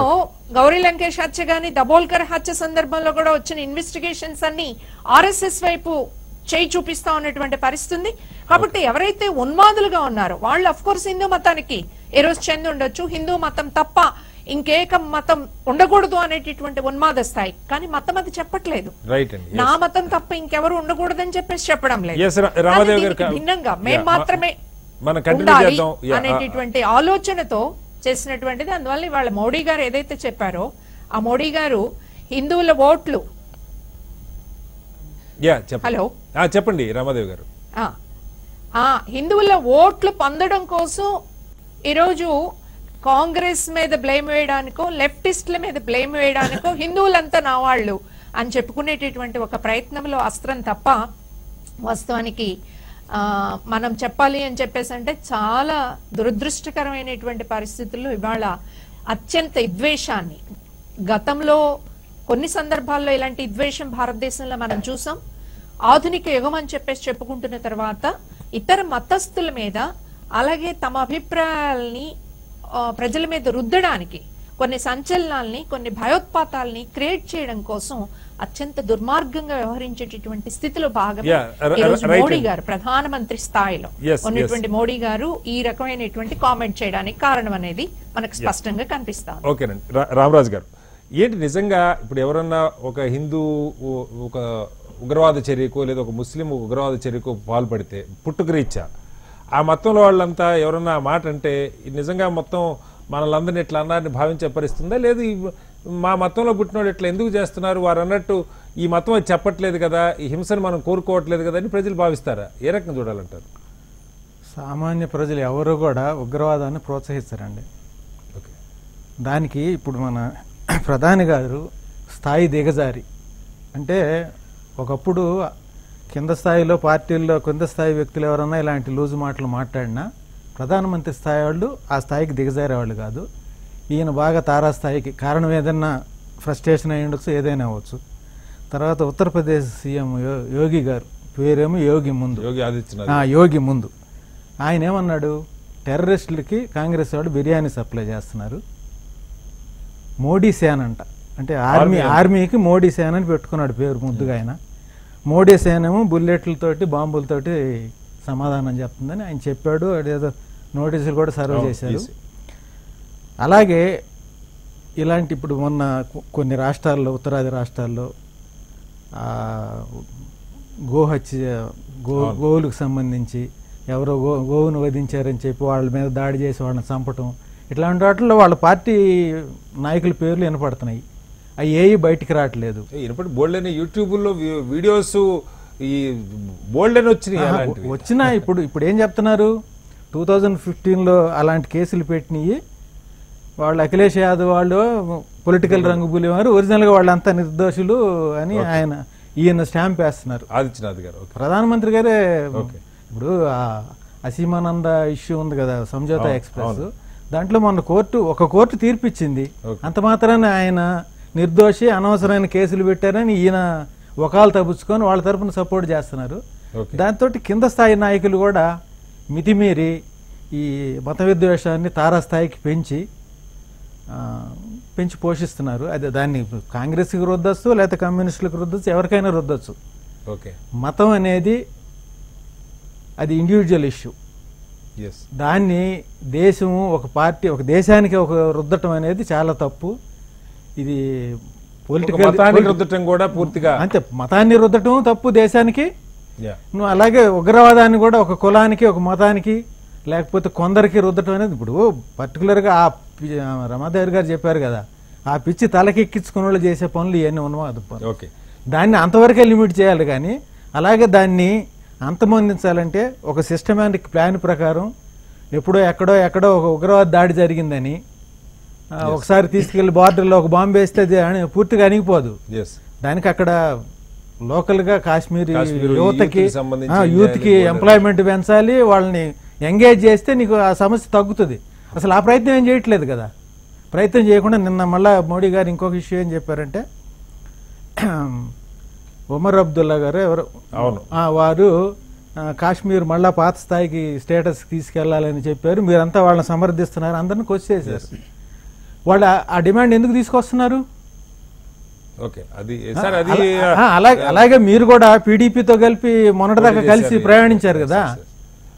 గౌరీ లంకేష్ హత్య గాని, దబోల్కర్ హత్య సందర్భంలో కూడా వచ్చిన ఇన్వెస్టిగేషన్స్ అన్ని ఆర్ఎస్ఎస్ వైపు చేయి చూపిస్తా ఉన్నటువంటి పరిస్థితి. కాబట్టి ఎవరైతే ఉన్మాదులుగా ఉన్నారో వాళ్ళు అఫ్ కోర్స్ హిందూ మతానికి ఏ రోజు చెంది ఉండొచ్చు, హిందూ మతం తప్ప ఇంకేక మతం ఉండకూడదు అనేటటువంటి ఉన్మాద స్థాయి. కానీ మతం అది చెప్పట్లేదు, రైట్ అండి. నా మతం తప్ప ఇంకెవరు ఉండకూడదని చెప్పేసి చెప్పడం లేదు. Yes, రామాదేవి గారు, కానీ దీనికి భిన్నంగా మేము మాత్రమే మనం కంటిన్యూ ఉండాలి చేద్దాం. అనేటటువంటి ఆలోచనతో చేసినటువంటిది. అందువల్ల ఇవాళ మోడీ గారు ఏదైతే చెప్పారో ఆ మోడీ గారు హిందువుల ఓట్లు హలో చెప్పండి రామాదేవి గారు. హిందువుల ఓట్లు పొందడం కోసం ఈరోజు కాంగ్రెస్ మీద బ్లేమ్ వేయడానికో, లెఫ్టిస్టుల మీద బ్లేమ్ వేయడానికో హిందువులంతా నా వాళ్ళు అని చెప్పుకునేటటువంటి ఒక ప్రయత్నంలో అస్త్రం తప్ప వాస్తవానికి మనం చెప్పాలి అని చెప్పేసి అంటే చాలా దురదృష్టకరమైనటువంటి పరిస్థితుల్లో ఇవాళ అత్యంత విద్వేషాన్ని, గతంలో కొన్ని సందర్భాల్లో ఇలాంటి విద్వేషం భారతదేశంలో మనం చూసాం. ఆధునిక యుగం అని చెప్పేసి చెప్పుకుంటున్న తర్వాత ఇతర మతస్థుల మీద అలాగే తమ అభిప్రాయాల్ని ప్రజల మీద రుద్దడానికి, కొన్ని సంచలనాల్ని, కొన్ని భయోత్పాతాల్ని క్రియేట్ చేయడం కోసం అత్యంత దుర్మార్గంగా వ్యవహరించేటటువంటి స్థితిలో భాగంగా మోడీ గారు ప్రధానమంత్రి స్థాయిలో ఉన్నటువంటి మోడీ గారు ఈ రకమైనటువంటి కామెంట్ చేయడానికి కారణం అనేది మనకు స్పష్టంగా కనిపిస్తాం. ఓకేనండి. రామరాజు గారు, ఏంటి నిజంగా ఇప్పుడు ఎవరన్నా ఒక హిందూ ఒక ఉగ్రవాద చర్యకు లేదా ఒక ముస్లిం ఉగ్రవాద చర్యకు పాల్పడితే పుట్టుకరీత్యా ఆ మతంలో వాళ్ళంతా ఎవరన్నా మాట అంటే నిజంగా మొత్తం మనలందరినీ ఇట్లా అన్నారని భావించే పరిస్తుందా? లేదు మా మతంలో పుట్టినోడు ఇట్లా ఎందుకు చేస్తున్నారు, వారు అన్నట్టు ఈ మతం అది చెప్పట్లేదు కదా, ఈ హింసను మనం కోరుకోవట్లేదు కదా అని ప్రజలు భావిస్తారా? ఏ రకంగా చూడాలంటారు? సామాన్య ప్రజలు ఎవరు కూడా ఉగ్రవాదాన్ని ప్రోత్సహిస్తారండి. దానికి ఇప్పుడు మన ప్రధాని గారు స్థాయి దిగజారి, అంటే ఒకప్పుడు కింద స్థాయిలో పార్టీల్లో కింద స్థాయి వ్యక్తులు ఎవరన్నా ఇలాంటి లూజు మాటలు మాట్లాడినా ప్రధానమంత్రి స్థాయి వాళ్ళు ఆ స్థాయికి దిగజారేవాళ్ళు కాదు. ఈయన బాగా తారాస్థాయికి, కారణం ఏదన్నా ఫ్రస్ట్రేషన్ అయి ఉండొచ్చు, ఏదైనా అవ్వచ్చు. తర్వాత ఉత్తరప్రదేశ్ సీఎం యోగి గారు, పేరేమో యోగి ముందు, యోగి ముందు ఆయన ఏమన్నాడు, టెర్రరిస్టులకి కాంగ్రెస్ వాళ్ళు బిర్యానీ సప్లై చేస్తున్నారు, మోడీ సేన అంట, అంటే ఆర్మీకి మోడీ సేన అని పెట్టుకున్నాడు పేరు ముద్దుగా. ఆయన మోడీ సేన ఏమో బుల్లెట్లతోటి బాంబులతోటి సమాధానం చెప్తుందని ఆయన చెప్పాడు. అదేదో నోటీసులు కూడా సర్వ్ చేశారు. అలాగే ఇలాంటి ఇప్పుడు మొన్న కొన్ని రాష్ట్రాల్లో, ఉత్తరాది రాష్ట్రాల్లో గోవులకు సంబంధించి ఎవరో గోవును వధించారని చెప్పి వాళ్ళ మీద దాడి చేసి వాళ్ళని చంపటం, ఇట్లాంటి వాటిల్లో వాళ్ళ పార్టీ నాయకుల పేర్లు వినపడుతున్నాయి. అవి ఏవి బయటికి రావట్లేదు. బోల్డెన్ యూట్యూబ్లో వీడియోస్ ఈ బోల్డెన్ వచ్చినా ఇప్పుడు ఏం చెప్తున్నారు, 2015లో అలాంటి కేసులు పెట్టినవి వాళ్ళు అఖిలేష్ యాదవ్ వాళ్ళు పొలిటికల్ రంగు పులివారు, ఒరిజినల్గా వాళ్ళంతా నిర్దోషులు అని ఈయన స్టాంప్ వేస్తున్నారు. ఆదిత్యనాథ్ గారు ప్రధానమంత్రి గారే. ఇప్పుడు అసీమానంద ఇష్యూ ఉంది కదా, సంజోతా ఎక్స్ప్రెస్, దాంట్లో మొన్న ఒక కోర్టు తీర్పిచ్చింది. అంత మాత్రాన ఆయన నిర్దోషి, అనవసరమైన కేసులు పెట్టారని ఈయన వకాలు తప్పించుకొని వాళ్ళ తరఫున సపోర్ట్ చేస్తున్నారు. దాంతో కింద స్థాయి నాయకులు కూడా మితిమీరి ఈ మత విద్వేషాన్ని తారాస్థాయికి పెంచి పోషిస్తున్నారు. అదే దాన్ని కాంగ్రెస్కి రుద్దొచ్చు, లేకపోతే కమ్యూనిస్టులకు రుద్దొచ్చు, ఎవరికైనా రుద్దొచ్చు. మతం అనేది అది ఇండివిజువల్ ఇష్యూ. దాన్ని దేశము, ఒక పార్టీ, ఒక దేశానికి ఒక రుద్దటం అనేది చాలా తప్పు. ఇది పొలిటికల్ రుద్దటం కూడా పూర్తిగా అంతే. మతాన్ని రుద్దటం తప్పు దేశానికి. నువ్వు అలాగే ఉగ్రవాదాన్ని కూడా ఒక కులానికి, ఒక మతానికి, లేకపోతే కొందరికి రుద్దటం అనేది, ఇప్పుడు పర్టికులర్గా రమాదేవి గారు చెప్పారు కదా, ఆ పిచ్చి తలకెక్కించుకునే వాళ్ళు చేసే పనులు ఇవన్నీ ఉన్నవాదు. దాన్ని అంతవరకే లిమిట్ చేయాలి. కానీ అలాగే దాన్ని అంతమొందించాలంటే ఒక సిస్టమాటిక్ ప్లాన్ ప్రకారం ఎక్కడో ఒక ఉగ్రవాద దాడి జరిగిందని ఒకసారి తీసుకెళ్లి బార్డర్లో ఒక బాంబు వేస్తే పూర్తిగా అణిగిపోదు. దానికి అక్కడ లోకల్గా కాశ్మీర్ యూత్కి ఎంప్లాయ్మెంట్ పెంచాలి, వాళ్ళని ఎంగేజ్ చేస్తే నీకు ఆ సమస్య తగ్గుతుంది. అసలు ఆ ప్రయత్నం ఏం చేయట్లేదు కదా. ప్రయత్నం చేయకుండా నిన్న మళ్ళా మోడీ గారు ఇంకొక ఇష్యూ ఏం చెప్పారంటే, ఉమర్ అబ్దుల్లా గారు ఎవరు అవును. వారు కాశ్మీర్ మళ్ళా పాత స్థాయికి స్టేటస్ తీసుకెళ్లాలని చెప్పారు. మీరంతా వాళ్ళని సమర్థిస్తున్నారు, అందరిని కొచ్చేసారు. వాళ్ళు ఆ డిమాండ్ ఎందుకు తీసుకొస్తున్నారు? ఓకే, అది సార్ అది అలాగే మీరు కూడా పీడీపీతో కలిపి మొన్నటిదాకా కలిసి ప్రయాణించారు కదా,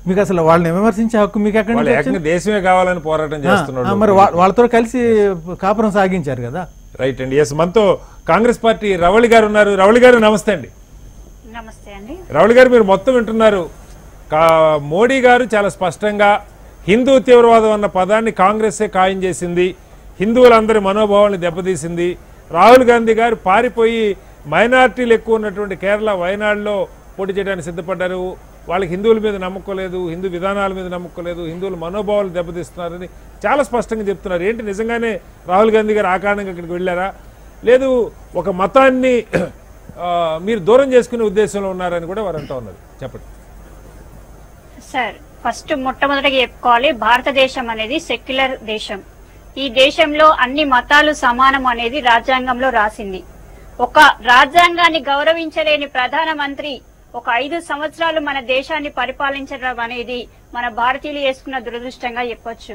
మీకు అసలు వాళ్ళని విమర్శించే హక్కు మీకు ఎక్కడి నుంచి వచ్చింది? దేశమే కావాలని పోరాటం చేస్తున్నాడు. మరి వాళ్ళతో కలిసి కాపురం సాగించారు కదా. రైట్ అండి. ఎస్, మనతో కాంగ్రెస్ పార్టీ రవళి గారు ఉన్నారు. రవళి గారు నమస్తే అండి. నమస్తే అండి. రవళి గారు, మీరు మొత్తం వింటున్నారు. మోడీ గారు చాలా స్పష్టంగా హిందూ తీవ్రవాదం అన్న పదాన్ని కాంగ్రెసే ఖాయం చేసింది, హిందువులందరి మనోభావాన్ని దెబ్బతీసింది. రాహుల్ గాంధీ గారు పారిపోయి మైనార్టీలు ఎక్కువ ఉన్నటువంటి కేరళ వయనాడులో పోటీ చేయడానికి సిద్ధపడ్డారు. వాళ్ళకి హిందువుల మీద నమ్మకం లేదు, హిందూ విధానాల మీద నమ్మకం లేదు, హిందువుల మనోభావాలు దెబ్బతీస్తున్నారని చాలా స్పష్టంగా చెప్తున్నారు. ఏంటి, నిజంగానే రాహుల్ గాంధీ గారు ఆ కారణంగా ఇక్కడికి వెళ్ళారా, లేదు ఒక మతాన్ని మీరు దూరం చేసుకునే ఉద్దేశంలో ఉన్నారని కూడా వారు అంటూ ఉన్నారు? చెప్పండి సార్. ఫస్ట్ మొట్టమొదటిగా చెప్పుకోవాలి, భారతదేశం అనేది సెక్యులర్ దేశం. ఈ దేశంలో అన్ని మతాలు సమానం అనేది రాజ్యాంగంలో రాసింది. ఒక రాజ్యాంగాన్ని గౌరవించలేని ప్రధానమంత్రి ఒక 5 సంవత్సరాలు మన దేశాన్ని పరిపాలించడం అనేది మన భారతీయులు చేసుకున్న దురదృష్టంగా చెప్పొచ్చు.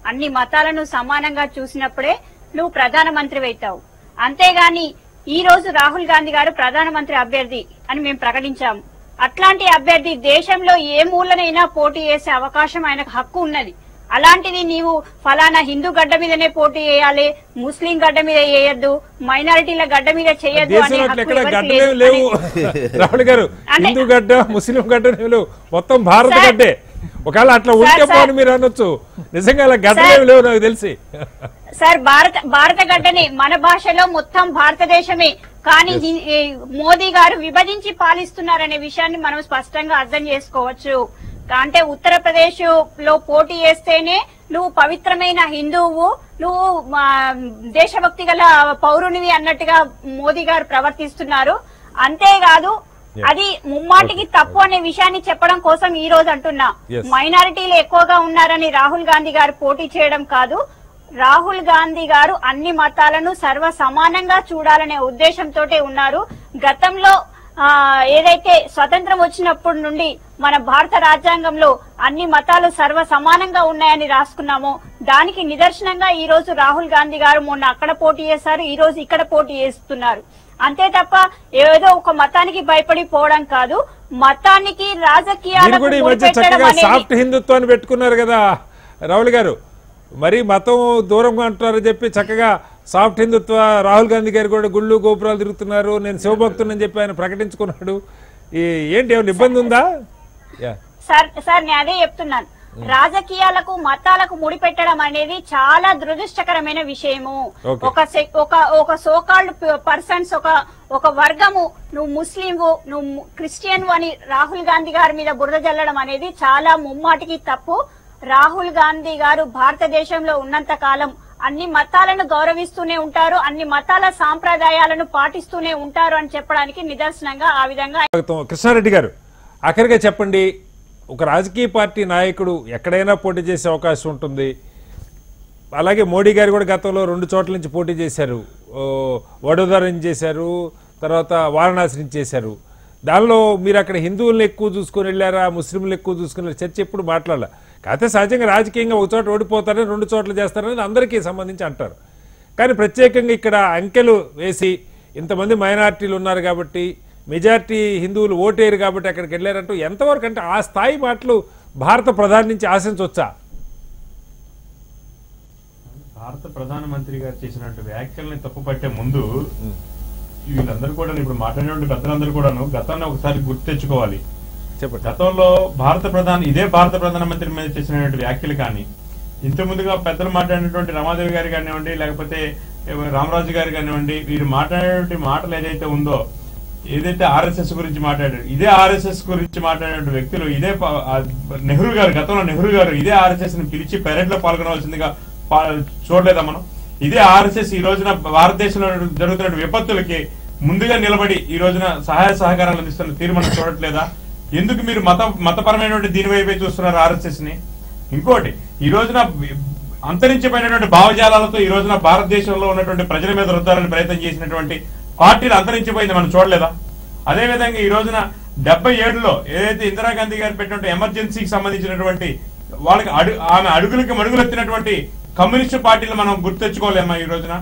అన్ని మతాలను సమానంగా చూసినప్పుడే నువ్వు ప్రధానమంత్రి అవుతావు. అంతేగాని ఈ రోజు రాహుల్ గాంధీ గారు ప్రధానమంత్రి అభ్యర్థి అని మేము ప్రకటించాము. అట్లాంటి అభ్యర్థి దేశంలో ఏ మూలనైనా పోటీ చేసే అవకాశం ఆయనకు హక్కు ఉన్నది. అలాంటిది నీవు ఫలానా హిందూ గడ్డ మీదనే పోటీ చేయాలి, ముస్లిం గడ్డ మీద చేయొద్దు, మైనారిటీల గడ్డ మీద చేయొద్దు అనే లేవు. రాహుల్ గారు, హిందూ గడ్డ ముస్లిం గడ్డ లేవు, మొత్తం భారత గడ్డే. ఒకవేళ అట్లా ఉంటే పోని మీరు అనొచ్చు, నిజంగా అలా గడ్డలేవు లేవు నాకు తెలిసి. సార్, భారత గడ్డని మన భాషలో మొత్తం భారతదేశమే, కానీ మోదీ గారు విభజించి పాలిస్తున్నారనే విషయాన్ని మనం స్పష్టంగా అర్థం చేసుకోవచ్చు. అంటే ఉత్తరప్రదేశ్ లో పోటీ చేస్తేనే నువ్వు పవిత్రమైన హిందువు, నువ్వు దేశభక్తి గల పౌరునివి అన్నట్టుగా మోదీ గారు ప్రవర్తిస్తున్నారు. అంతేకాదు అది ముమ్మాటికి తప్పు అనే విషయాన్ని చెప్పడం కోసం ఈ రోజు అంటున్నా. మైనారిటీలు ఎక్కువగా ఉన్నారని రాహుల్ గాంధీ గారు పోటీ చేయడం కాదు, రాహుల్ గాంధీ గారు అన్ని మతాలను సర్వ సమానంగా చూడాలనే ఉద్దేశంతో ఉన్నారు. గతంలో ఏదైతే స్వతంత్రం వచ్చినప్పటి నుండి మన భారత రాజ్యాంగంలో అన్ని మతాలు సర్వ సమానంగా ఉన్నాయని రాసుకున్నామో దానికి నిదర్శనంగా ఈ రోజు రాహుల్ గాంధీ గారు మొన్న అక్కడ పోటీ చేశారు, ఈ రోజు ఇక్కడ పోటీ చేస్తున్నారు. అంతే తప్ప ఏదో ఒక మతానికి భయపడి పోవడం కాదు, మతానికి రాజకీయాలకు సాఫ్ట్ హిందుత్వాన్ని పెట్టుకున్నారు కదా రాహుల్ గారు. మరి మతం దూరంగా అంటున్నారని చెప్పి చక్కగా సాఫ్ట్ హిందుత్వ రాహుల్ గాంధీ గారు కూడా గుళ్ళు గోపురాలు తిరుగుతున్నారు, నేను శివభక్తుని చెప్పి ఆయన ప్రకటించుకున్నాడు. ఏంటి ఏమైనా ఇబ్బంది ఉందా? సార్ నేను అదే చెప్తున్నాను, రాజకీయాలకు మతాలకు ముడిపెట్టడం అనేది చాలా దురదృష్టకరమైన విషయము. ఒక సోకాల్డ్ పర్సన్స్ ఒక వర్గము నువ్వు ముస్లింవు నువ్వు క్రిస్టియన్ అని రాహుల్ గాంధీ గారి మీద బురద జల్లడం అనేది చాలా ముమ్మాటికి తప్పు. రాహుల్ గాంధీ గారు భారతదేశంలో ఉన్నంత కాలం అన్ని మతాలను గౌరవిస్తూనే ఉంటారు, అన్ని మతాల సాంప్రదాయాలను పాటిస్తూనే ఉంటారు అని చెప్పడానికి నిదర్శనంగా ఆ విధంగా. కృష్ణారెడ్డి గారు, ఆఖరిగా చెప్పండి, ఒక రాజకీయ పార్టీ నాయకుడు ఎక్కడైనా పోటీ చేసే అవకాశం ఉంటుంది. అలాగే మోడీ గారు కూడా గతంలో 2 చోట్ల నుంచి పోటీ చేశారు, వడోదర నుంచి చేశారు, తర్వాత వారణాసి నుంచి చేశారు. దానిలో మీరు అక్కడ హిందువులను ఎక్కువ చూసుకొని వెళ్ళారా, ముస్లింలు ఎక్కువ చూసుకుని చర్చ ఎప్పుడు మాట్లాడాల. కాకపోతే సహజంగా రాజకీయంగా ఒక చోట ఓడిపోతారని 2 చోట్ల చేస్తారని అందరికీ సంబంధించి అంటారు. కానీ ప్రత్యేకంగా ఇక్కడ అంకెలు వేసి ఇంతమంది మైనార్టీలు ఉన్నారు కాబట్టి, మెజార్టీ హిందువులు ఓటేరు కాబట్టి అక్కడికి వెళ్ళారంటూ ఎంతవరకు, అంటే ఆ స్థాయి మాటలు భారత ప్రధాని నుంచి ఆశించవచ్చా? భారత ప్రధానమంత్రి గారు చేసినట్టు వ్యాఖ్యల్ని తప్పుపట్టే ముందు వీళ్ళందరూ కూడా ఇప్పుడు మాట్లాడినటువంటి పెద్దలందరూ కూడాను గతాన్ని ఒకసారి గుర్తు తెచ్చుకోవాలి. గతంలో ఇదే భారత ప్రధానమంత్రి మీద చేసినటువంటి వ్యాఖ్యలు కానీ, ఇంత ముందుగా పెద్దలు మాట్లాడినటువంటి రమాదేవి గారు కానివ్వండి, లేకపోతే రామరాజు గారు కానివ్వండి, వీరు మాట్లాడేటువంటి మాటలు ఏదైతే ఉందో, ఏదైతే ఆర్ఎస్ఎస్ గురించి మాట్లాడారు, ఇదే ఆర్ఎస్ఎస్ గురించి మాట్లాడిన వ్యక్తులు ఇదే నెహ్రూ గారు, గతంలో నెహ్రూ గారు ఇదే ఆర్ఎస్ఎస్ ని పిలిచి పెరేడ్ లో పాల్గొనవలసిందిగా చూడలేదా మనం? ఇదే ఆర్ఎస్ఎస్ ఈ రోజున భారతదేశంలో జరుగుతున్న విపత్తులకి ముందుగా నిలబడి ఈ రోజున సహాయ సహకారాలు అందిస్తున్న తీరు మనం చూడట్లేదా? ఎందుకు మీరు మతపరమైనటువంటి దీని వైపే చూస్తున్నారు ఆర్ఎస్ఎస్ ని? ఇంకోటి, ఈ రోజున అంతరించిపోయినటువంటి భావజాలాలతో ఈ రోజున భారతదేశంలో ఉన్నటువంటి ప్రజల మీద రుద్దాలని ప్రయత్నం చేసినటువంటి పార్టీలు అంతరించిపోయింది మనం చూడలేదా? అదేవిధంగా ఈ రోజున 77లో ఏదైతే ఇందిరాగాంధీ గారు పెట్టినటువంటి ఎమర్జెన్సీకి సంబంధించినటువంటి వాళ్ళకి ఆమె అడుగులకి మడుగులెత్తినటువంటి కమ్యూనిస్టు పార్టీలు మనం గుర్తెచ్చుకోలేమా ఈ రోజున?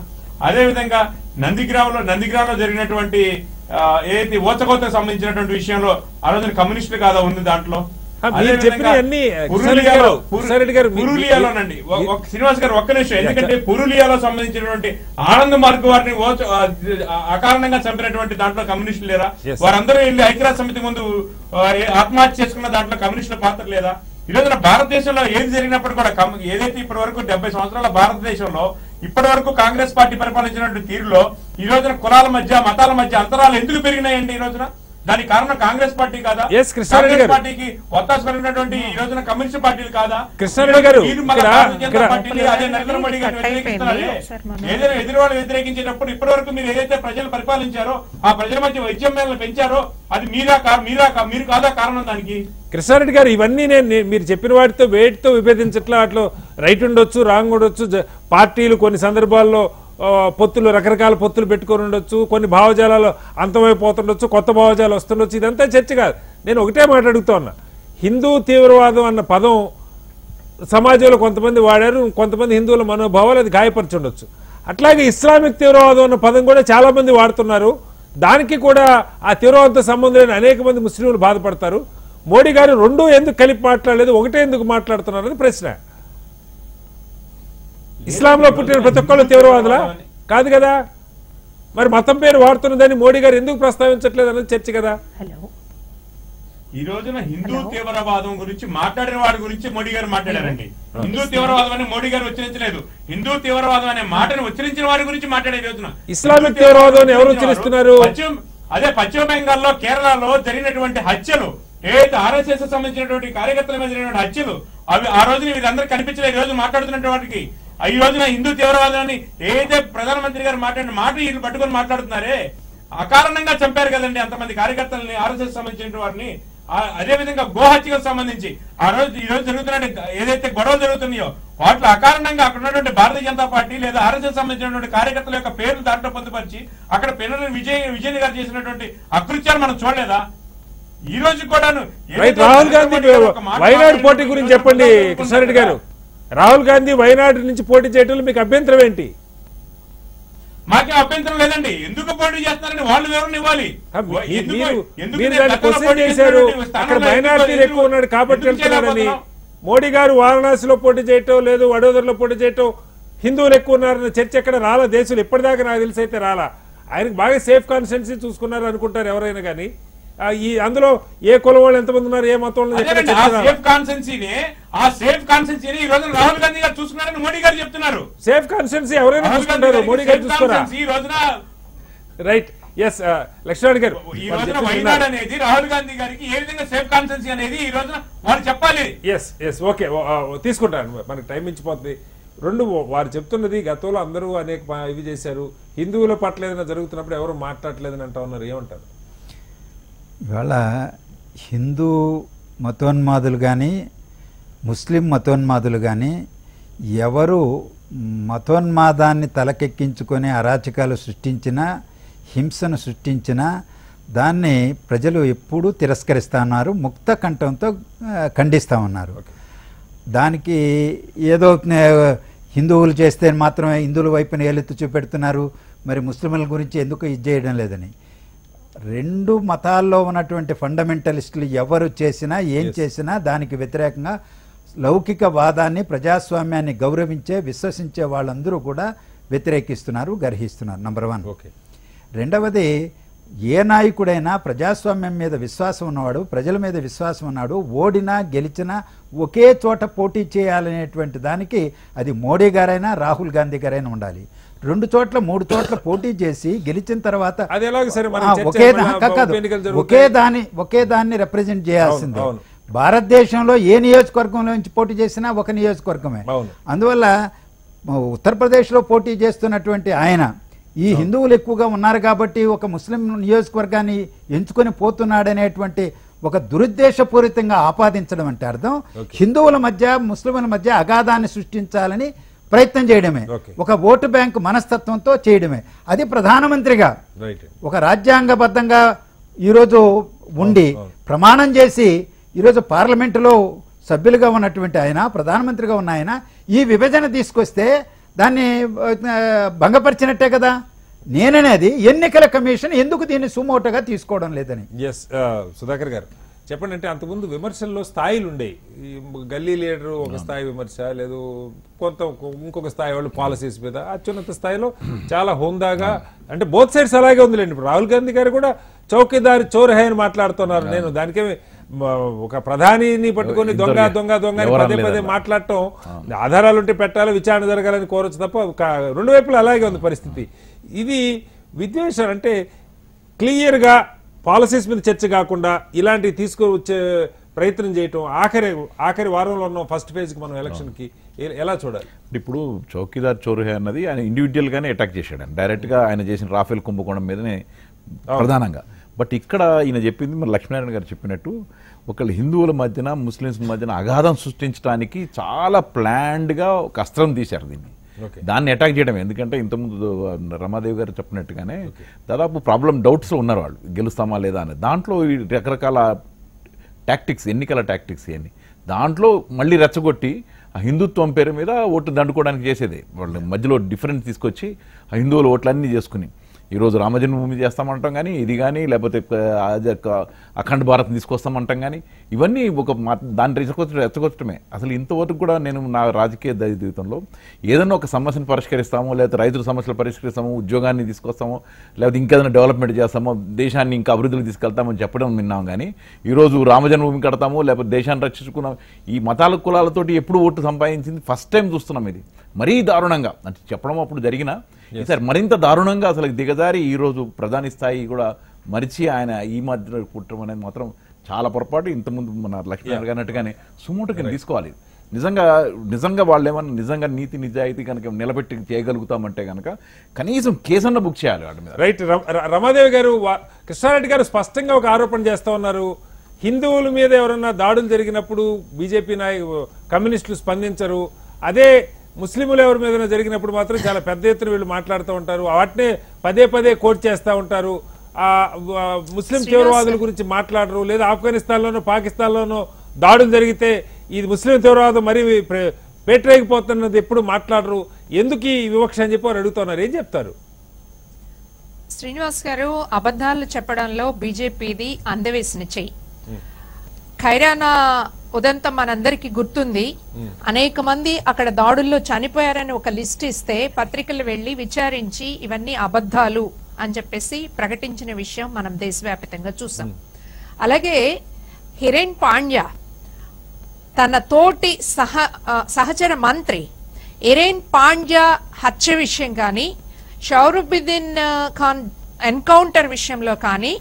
అదేవిధంగా నందిగ్రామంలో జరిగినటువంటి ఏదైతే ఓచకోతకు సంబంధించినటువంటి విషయంలో ఆ రోజున కమ్యూనిస్టులు కాదా ఉంది దాంట్లో? పురులియాలోనండి శ్రీనివాస్ గారు ఒక్క నిమిషం, ఎందుకంటే పురులియాలో సంబంధించినటువంటి ఆనంద్ మార్గ్ వారిని అకారణంగా చంపినటువంటి దాంట్లో కమ్యూనిస్టులు లేరా? వారందరూ వెళ్ళి ఐక్యరాజ్య సమితి ముందు ఆత్మహత్య చేసుకున్న దాంట్లో కమ్యూనిస్టుల పాత్ర లేదా? ఈ రోజున భారతదేశంలో ఏది జరిగినప్పుడు కూడా ఏదైతే ఇప్పటి వరకు 70 సంవత్సరాల భారతదేశంలో ఇప్పటి వరకు కాంగ్రెస్ పార్టీ పరిపాలించినటువంటి తీరులో ఈ రోజున కులాల మధ్య మతాల మధ్య అంతరాలు ఎందుకు పెరిగినాయండి ఈ రోజున? దానికి కారణం కాంగ్రెస్ పార్టీ కాదా? కాంగ్రెస్ పార్టీకి ఒత్తాసు పెరిగినటువంటి ఈ రోజున కమ్యూనిస్ట్ పార్టీలు కాదా? కృష్ణారెడ్డి గారు ఏదైనా ఎదురువాళ్ళు వ్యతిరేకించేటప్పుడు ఇప్పటి వరకు మీరు ఏదైతే ప్రజలు పరిపాలించారో ఆ ప్రజల మధ్య వైద్యం పెంచారో అది మీరు కాదా కారణం దానికి? కృష్ణారెడ్డి గారు, ఇవన్నీ మీరు చెప్పిన వాటితో వేటితో విభేదించట్లా. అట్లా రైట్ ఉండొచ్చు, రాంగ్ ఉండొచ్చు, పార్టీలు కొన్ని సందర్భాల్లో పొత్తులు రకరకాల పొత్తులు పెట్టుకొని ఉండొచ్చు, కొన్ని భావజాలాలు అంతమైపోతుండొచ్చు, కొత్త భావజాలు వస్తుండొచ్చు. ఇదంతా చర్చ కాదు. నేను ఒకటే మాట అడుగుతా ఉన్నా, హిందూ తీవ్రవాదం అన్న పదం సమాజంలో కొంతమంది వాడారు, కొంతమంది హిందువుల మనోభావాలు అది గాయపరచుండొచ్చు. అట్లాగే ఇస్లామిక్ తీవ్రవాదం అన్న పదం కూడా చాలా మంది వాడుతున్నారు. దానికి కూడా ఆ తీవ్రవాదంతో సంబంధం లేని అనేక మంది ముస్లింలు బాధపడతారు. మోడీ గారు రెండూ ఎందుకు కలిపి మాట్లాడలేదు, ఒకటే ఎందుకు మాట్లాడుతున్నారు అని ప్రశ్న. ఇస్లాంలో పుట్టిన ప్రతి ఒక్కళ్ళు తీవ్రవాదులా? కాదు కదా. మరి మతం పేరు వాడుతున్నదని మోడీ గారు ఎందుకు ప్రస్తావించట్లేదు అన్నది చర్చ కదా. ఈ రోజున హిందూ తీవ్రవాదం గురించి మాట్లాడిన వాడి గురించి మోడీ గారు మాట్లాడారండి. హిందూ తీవ్రవాదం అని మోడీ గారు ఉచ్చరించలేదు. హిందూ తీవ్రవాదం అనే మాటను ఉచ్చరించిన వారి గురించి మాట్లాడే రోజున ఇస్లామిక్ తీవ్రవాదం ఎవరు ఉచ్చరిస్తున్నారు? పశ్చిమ బెంగాల్లో, కేరళలో జరిగినటువంటి హత్యలు, ఏదైతే ఆర్ఎస్ఎస్ సంబంధించినటువంటి కార్యకర్తల మీద జరిగిన హత్యలు, అవి ఆ రోజున వీరందరూ కనిపించలేదు. ఈ రోజు మాట్లాడుతున్నటువంటి వాటికి ఈ రోజున హిందూ తీవ్రవాదాన్ని ఏదైతే ప్రధానమంత్రి గారు మాట్లాడిన మాట వీళ్ళు పట్టుకొని మాట్లాడుతున్నారే, అకారణంగా చంపారు కదండి అంతమంది కార్యకర్తలని, ఆర్ఎస్ఎస్ సంబంధించిన వారిని. అదేవిధంగా గోహత్యకు సంబంధించి ఈ రోజు జరుగుతున్న ఏదైతే గొడవలు జరుగుతున్నాయో వాటిలో అకారణంగా అక్కడ ఉన్నటువంటి భారతీయ జనతా పార్టీ లేదా ఆర్ఎస్ఎస్ సంబంధించినటువంటి కార్యకర్తల యొక్క పేర్లు దాంట్లో పొందుపరిచి అక్కడ పిల్లలు విజయ్ గారు చేసినటువంటి అకృత్యాలు మనం చూడలేదా? ఈ రోజు కూడా రాహుల్ గాంధీ వైనాడు పోటీ గురించి చెప్పండి కృష్ణారెడ్డి గారు. రాహుల్ గాంధీ వైనాడు నుంచి పోటీ చేయడంలో మీకు అభ్యంతరం ఏంటి? మాకే అభ్యంతరం లేదండి. ఎందుకు పోటీ చేస్తున్నారని వాళ్ళు వివరణ ఇవ్వాలి. అక్కడ మైనారిటీలు ఎక్కువ ఉన్నాడు కాబట్టి వెళ్తున్నారని. మోడీ గారు వారణాసిలో పోటీ చేయటం లేదు, వడోదరలో పోటీ చేయటం, హిందువులు ఎక్కువ ఉన్నారన్న చర్చ ఎక్కడ రాలా దేశంలో. ఇప్పటిదాకా నాకు తెలిసి అయితే రాలా. ఆయనకు బాగా సేఫ్ కాన్స్టిట్యున్సీ చూసుకున్నారు అనుకుంటారు ఎవరైనా కానీ. ఈ అందులో ఏ కులం వాళ్ళు ఎంతమంది ఉన్నారు, ఏ మతం వాళ్ళు సేఫ్ కాన్స్టిట్యున్సీని ఈ రోజు రాహుల్ గాంధీ గారు చూసుకున్నారని మోడీ గారు చెప్తున్నారు. సేఫ్ కాన్స్టిట్యున్సీ ఎవరైనా చూసుకుంటారు, మోడీ గారు చూసుకోరా? ఈ రోజున రైట్. ఎస్ లక్ష్మణ్ గారు, ఈ రోజున వైనాడ్ అనేది రాహుల్ గాంధీ గారికి ఏ విధంగా సేఫ్ కాన్స్టిట్యున్సీ అనేది ఈ రోజున వాళ్ళు చెప్పాలి. ఎస్ ఓకే తీసుకుంటాను, మనకు టైం మించిపోతుంది. రెండు వారు చెప్తున్నది గతంలో అందరూ అనేక ఇవి చేశారు, హిందువుల పట్ల ఏదైనా జరుగుతున్నప్పుడు ఎవరు మాట్లాడలేదని అంటా ఉన్నారు. ఏమంటారు? ఇవాళ హిందూ మతోన్మాదులు కానీ ముస్లిం మతోన్మాదులు కానీ ఎవరు మతోన్మాదాన్ని తలకెక్కించుకొని అరాచకాలు సృష్టించినా, హింసను సృష్టించినా దాన్ని ప్రజలు ఎప్పుడూ తిరస్కరిస్తూ ఉన్నారు, ముక్త కంఠంతో ఖండిస్తూ ఉన్నారు. దానికి ఏదో హిందువులు చేస్తే మాత్రమే హిందువుల వైపున ఏలెత్తి చూపెడుతున్నారు, మరి ముస్లింల గురించి ఎందుకు ఇది చేయడం లేదని. రెండు మతాల్లో ఉన్నటువంటి ఫండమెంటలిస్టులు ఎవరు చేసినా ఏం చేసినా దానికి వ్యతిరేకంగా లౌకిక వాదాన్ని, ప్రజాస్వామ్యాన్ని గౌరవించే విశ్వసించే వాళ్ళందరూ కూడా వ్యతిరేకిస్తున్నారు, గర్హిస్తున్నారు. నంబర్ 1. రెండవది, ఏ నాయకుడైనా ప్రజాస్వామ్యం మీద విశ్వాసం ఉన్నవాడు, ప్రజల మీద విశ్వాసం ఉన్నాడు, ఓడినా గెలిచినా ఒకే చోట పోటీ చేయాలనేటువంటి దానికి అది మోడీ గారైనా రాహుల్ గాంధీ గారైనా ఉండాలి. 2 చోట్ల 3 చోట్ల పోటీ చేసి గెలిచిన తర్వాత ఒకే దాన్ని రిప్రజెంట్ చేయాల్సిందే. భారతదేశంలో ఏ నియోజకవర్గంలో నుంచి పోటీ చేసినా ఒక నియోజకవర్గమే. అందువల్ల ఉత్తరప్రదేశ్లో పోటీ చేస్తున్నటువంటి ఆయన ఈ హిందువులు ఎక్కువగా ఉన్నారు కాబట్టి ఒక ముస్లిం నియోజకవర్గాన్ని ఎంచుకొని పోతున్నాడనేటువంటి ఒక దురుద్దేశపూరితంగా ఆపాదించడం అంటే అర్థం హిందువుల మధ్య ముస్లింల మధ్య అగాధాన్ని సృష్టించాలని ప్రయత్నం చేయడమే, ఒక ఓటు బ్యాంకు మనస్తత్వంతో చేయడమే. అది ప్రధానమంత్రిగా ఒక రాజ్యాంగబద్ధంగా ఈరోజు ఉండి ప్రమాణం చేసి ఈరోజు పార్లమెంటులో సభ్యులుగా ఉన్నటువంటి ఆయన, ప్రధానమంత్రిగా ఉన్న ఆయన ఈ విభజన తీసుకొస్తే దాన్ని భంగపరిచినట్టే కదా. నేననేది ఎన్నికల కమిషన్ ఎందుకు దీన్ని సుమోటోగా తీసుకోవడం లేదని. ఎస్ సుధాకర్ గారు చెప్పండి. అంటే అంతకుముందు విమర్శల్లో స్థాయిలు ఉండేవి. ఈ గల్లీ లీడరు ఒక స్థాయి విమర్శ, లేదు కొంత ఇంకొక స్థాయి వాళ్ళు పాలసీస్ మీద, అత్యున్నత స్థాయిలో చాలా హోందాగా, అంటే బోత్ సైడ్స్ అలాగే ఉందిలేండి. ఇప్పుడు రాహుల్ గాంధీ గారు కూడా చౌకీదారి చోర్ హై అని మాట్లాడుతున్నారు. నేను దానికేమి ఒక ప్రధానిని పట్టుకొని దొంగ దొంగ దొంగ అని పదే పదే మాట్లాడటం, ఆధారాలు ఉంటే పెట్టాలి, విచారణ జరగాలని కోరొచ్చు తప్ప రెండు వైపులు అలాగే ఉంది పరిస్థితి. ఇది విద్వేషం అంటే క్లియర్గా పాలసీస్ మీద చర్చ కాకుండా ఇలాంటివి తీసుకువచ్చే ప్రయత్నం చేయటం ఆఖరి వారంలో ఉన్న ఫస్ట్ ఫేజ్కి మనం ఎలక్షన్కి ఎలా చూడాలి? ఇప్పుడు చౌకీదార్ చోరుహే అన్నది ఆయన ఇండివిజువల్ గానే అటాక్ చేశాడు, డైరెక్ట్ గా ఆయన చేసిన రాఫెల్ కుంభకోణం మీదనే ప్రధానంగా. బట్ ఇక్కడ ఈయన చెప్పింది మరి లక్ష్మీనారాయణ గారు చెప్పినట్టు ఒకళ్ళు హిందువుల మధ్యన ముస్లిమ్స్ మధ్యన అగాధం సృష్టించడానికి చాలా ప్లాన్డ్ గా ఒక అస్త్రం తీశారు దీన్ని, దాన్ని అటాక్ చేయడం. ఎందుకంటే ఇంతకుముందు రమాదేవి గారు చెప్పినట్టుగానే దాదాపు డౌట్స్ ఉన్నారు వాళ్ళు గెలుస్తామా లేదా అని. దాంట్లో ఈ రకరకాల టాక్టిక్స్, ఎన్నికల టాక్టిక్స్ ఇవన్నీ దాంట్లో మళ్ళీ రెచ్చగొట్టి ఆ హిందుత్వం పేరు మీద ఓట్లు దండుకోవడానికి చేసేదే. వాళ్ళు మధ్యలో డిఫరెన్స్ తీసుకొచ్చి ఆ హిందువుల ఓట్లన్నీ చేసుకుని ఈరోజు రామజన్మభూమి చేస్తామంటాం కానీ ఇది కానీ, లేకపోతే అఖండ భారత్ తీసుకొస్తామంటాం కానీ, ఇవన్నీ ఒక దాన్ని రెచ్చగొట్టడమే. అసలు ఇంతవరకు కూడా నేను నా రాజకీయ జీవితంలో ఏదన్నా ఒక సమస్యను పరిష్కరిస్తామో, లేకపోతే రైతుల సమస్యలు పరిష్కరిస్తామో, ఉద్యోగాన్ని తీసుకొస్తామో, లేకపోతే ఇంకేదైనా డెవలప్మెంట్ చేస్తామో, దేశాన్ని ఇంకా అభివృద్ధికి తీసుకెళ్తామని చెప్పడం విన్నాం. కానీ ఈరోజు రామజన్మభూమి కడతాము, లేకపోతే దేశాన్ని రక్షించుకున్నాం, ఈ మతాల కులాలతోటి ఎప్పుడు ఓట్లు సంపాదించింది ఫస్ట్ టైం చూస్తున్నాం. ఇది మరీ దారుణంగా, అంటే చెప్పడం అప్పుడు జరిగినా ఈసారి మరింత దారుణంగా అసలు దిగజారి ఈరోజు ప్రధాని స్థాయి కూడా మరిచి ఆయన ఈ మధ్య కుట్రం అనేది మాత్రం చాలా పొరపాటు. ఇంతకుముందు మన లక్ష్మీనారాయణ అన్నట్టుగానే సుమోటోకి తీసుకోవాలి. నిజంగా వాళ్ళు ఏమన్నా నిజంగా నీతి నిజాయితీ కనుక నిలబెట్టి చేయగలుగుతామంటే కనుక కనీసం కేసన్న బుక్ చేయాలి వాటి మీద. రైట్. రమాదేవి గారు, కృష్ణారెడ్డి గారు స్పష్టంగా ఒక ఆరోపణ చేస్తా ఉన్నారు. హిందువుల మీద ఎవరన్నా దాడులు జరిగినప్పుడు బీజేపీ కమ్యూనిస్టులు స్పందించరు, అదే ముస్లింలు ఎవరి మీద జరిగినప్పుడు మాత్రం చాలా పెద్ద ఎత్తున వీళ్ళు మాట్లాడుతూ ఉంటారు, వాటినే పదే పదే కోట్ చేస్తూ ఉంటారు. ముస్లిం తీవ్రవాదుల గురించి మాట్లాడరు, లేదా ఆఫ్ఘనిస్తాన్లోనో పాకిస్తాన్లోనో దాడులు జరిగితే ఇది ముస్లిం తీవ్రవాదం మరి పేటరేగిపోతున్నది ఎప్పుడు మాట్లాడరు, ఎందుకు ఈ వివక్ష అని చెప్పి వారు అడుగుతున్నారు. ఏం చెప్తారు? శ్రీనివాస్ గారు, అబద్ధాలు చెప్పడంలో బీజేపీది అందవేసిన చెయ్యి. ఖైరానా ఉదంతం మనందరికీ గుర్తుంది. అనేక మంది అక్కడ దాడుల్లో చనిపోయారని ఒక లిస్ట్ ఇస్తే పత్రికలు వెళ్లి విచారించి ఇవన్నీ అబద్ధాలు అని చెప్పేసి ప్రకటించిన విషయం మనం దేశవ్యాప్తంగా చూసాం. అలాగే హిరేన్ పాండ్యా తన తోటి సహచర మంత్రి హిరేన్ పాండ్యా హత్య విషయం కానీ, షౌరుబుద్దీన్ ఖాన్ ఎన్కౌంటర్ విషయంలో కానీ,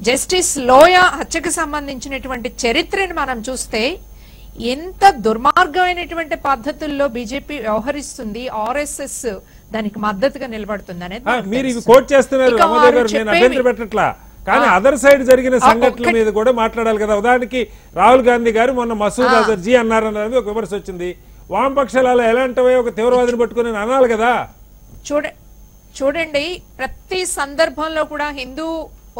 జస్టిస్ లోయా హత్యకు సంబంధించినటువంటి చరిత్రను మనం చూస్తే ఎంత దుర్మార్గమైనటువంటి పద్ధతుల్లో బీజేపీ వ్యవహరిస్తుంది, ఆర్ఎస్ఎస్ దానికి మద్దతుగా నిలబడుతుంది అనేది మీరు ఇవి కోట్ చేస్తున్నారు. నేను అభ్యంతరం పెట్టట్లా, కానీ అదర్ సైడ్ జరిగిన సంఘటనల మీద కూడా మాట్లాడాలి కదా. ఉదాహరణకి రాహుల్ గాంధీ గారు మొన్న మసూద్ అజర్ జీ అన్నారన్నది ఒక విమర్శ వచ్చింది. వామపక్షాలు అలా ఎలాంటివో ఒక తీవ్రవాదిని పట్టుకుని అనాలి కదా. చూడండి, ప్రతి సందర్భంలో కూడా హిందూ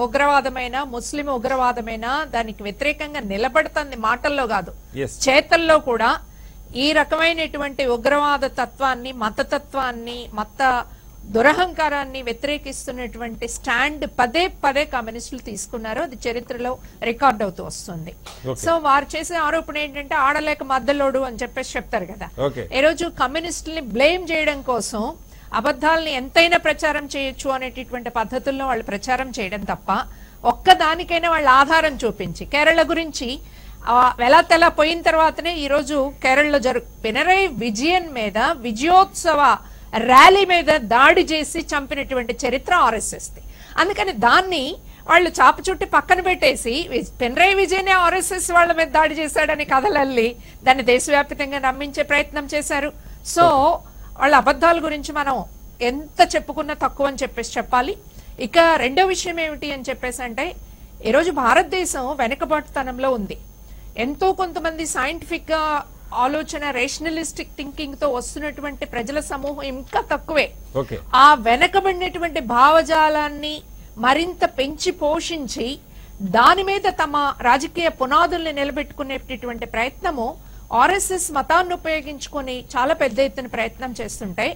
ఉగ్రవాదమైన ముస్లిం ఉగ్రవాదమైన దానికి వ్యతిరేకంగా నిలబడుతుంది, మాటల్లో కాదు చేతల్లో కూడా. ఈ రకమైనటువంటి ఉగ్రవాద తత్వాన్ని, మతతత్వాన్ని, మత దురహంకారాన్ని వ్యతిరేకిస్తున్నటువంటి స్టాండ్ పదే పదే కమ్యూనిస్టులు తీసుకున్నారు. అది చరిత్రలో రికార్డ్ అవుతూ వస్తుంది. సో వారు చేసే ఆరోపణ ఏంటంటే ఆడలేక మద్దలోడు అని చెప్పేసి చెప్తారు కదా. ఈ రోజు కమ్యూనిస్టుల్ని బ్లేమ్ చేయడం కోసం అబద్ధాలని ఎంతైనా ప్రచారం చేయొచ్చు అనేటటువంటి పద్ధతుల్లో వాళ్ళు ప్రచారం చేయడం తప్ప ఒక్కదానికైనా వాళ్ళ ఆధారం చూపించి, కేరళ గురించి ఎలా తెలా పోయిన తర్వాతనే ఈ రోజు కేరళలో పినరయి విజయన్ మీద విజయోత్సవ ర్యాలీ మీద దాడి చేసి చంపినటువంటి చరిత్ర ఆర్ఎస్ఎస్ ది. అందుకని దాన్ని వాళ్ళు చాప చుట్టి పక్కన పెట్టేసి పినరయి విజయన్ ఆర్ఎస్ఎస్ వాళ్ళ మీద దాడి చేశాడని కథలల్లి దాన్ని దేశవ్యాప్తంగా నమ్మించే ప్రయత్నం చేశారు. సో వాళ్ళ అబద్ధాల గురించి మనం ఎంత చెప్పుకున్నా తక్కువ అని చెప్పేసి చెప్పాలి. ఇక రెండో విషయం ఏమిటి అని చెప్పేసి అంటే, ఈరోజు భారతదేశం వెనుకబాటుతనంలో ఉంది. ఎంతో కొంతమంది సైంటిఫిక్ గా ఆలోచన, రేషనలిస్టిక్ థింకింగ్ తో వస్తున్నటువంటి ప్రజల సమూహం ఇంకా తక్కువే. ఆ వెనకబడినటువంటి భావజాలాన్ని మరింత పెంచి పోషించి దాని మీద తమ రాజకీయ పునాదుల్ని నిలబెట్టుకునేటటువంటి ప్రయత్నము ఆర్ఎస్ఎస్ మతాన్ని ఉపయోగించుకొని చాలా పెద్ద ఎత్తున ప్రయత్నం చేస్తుంటే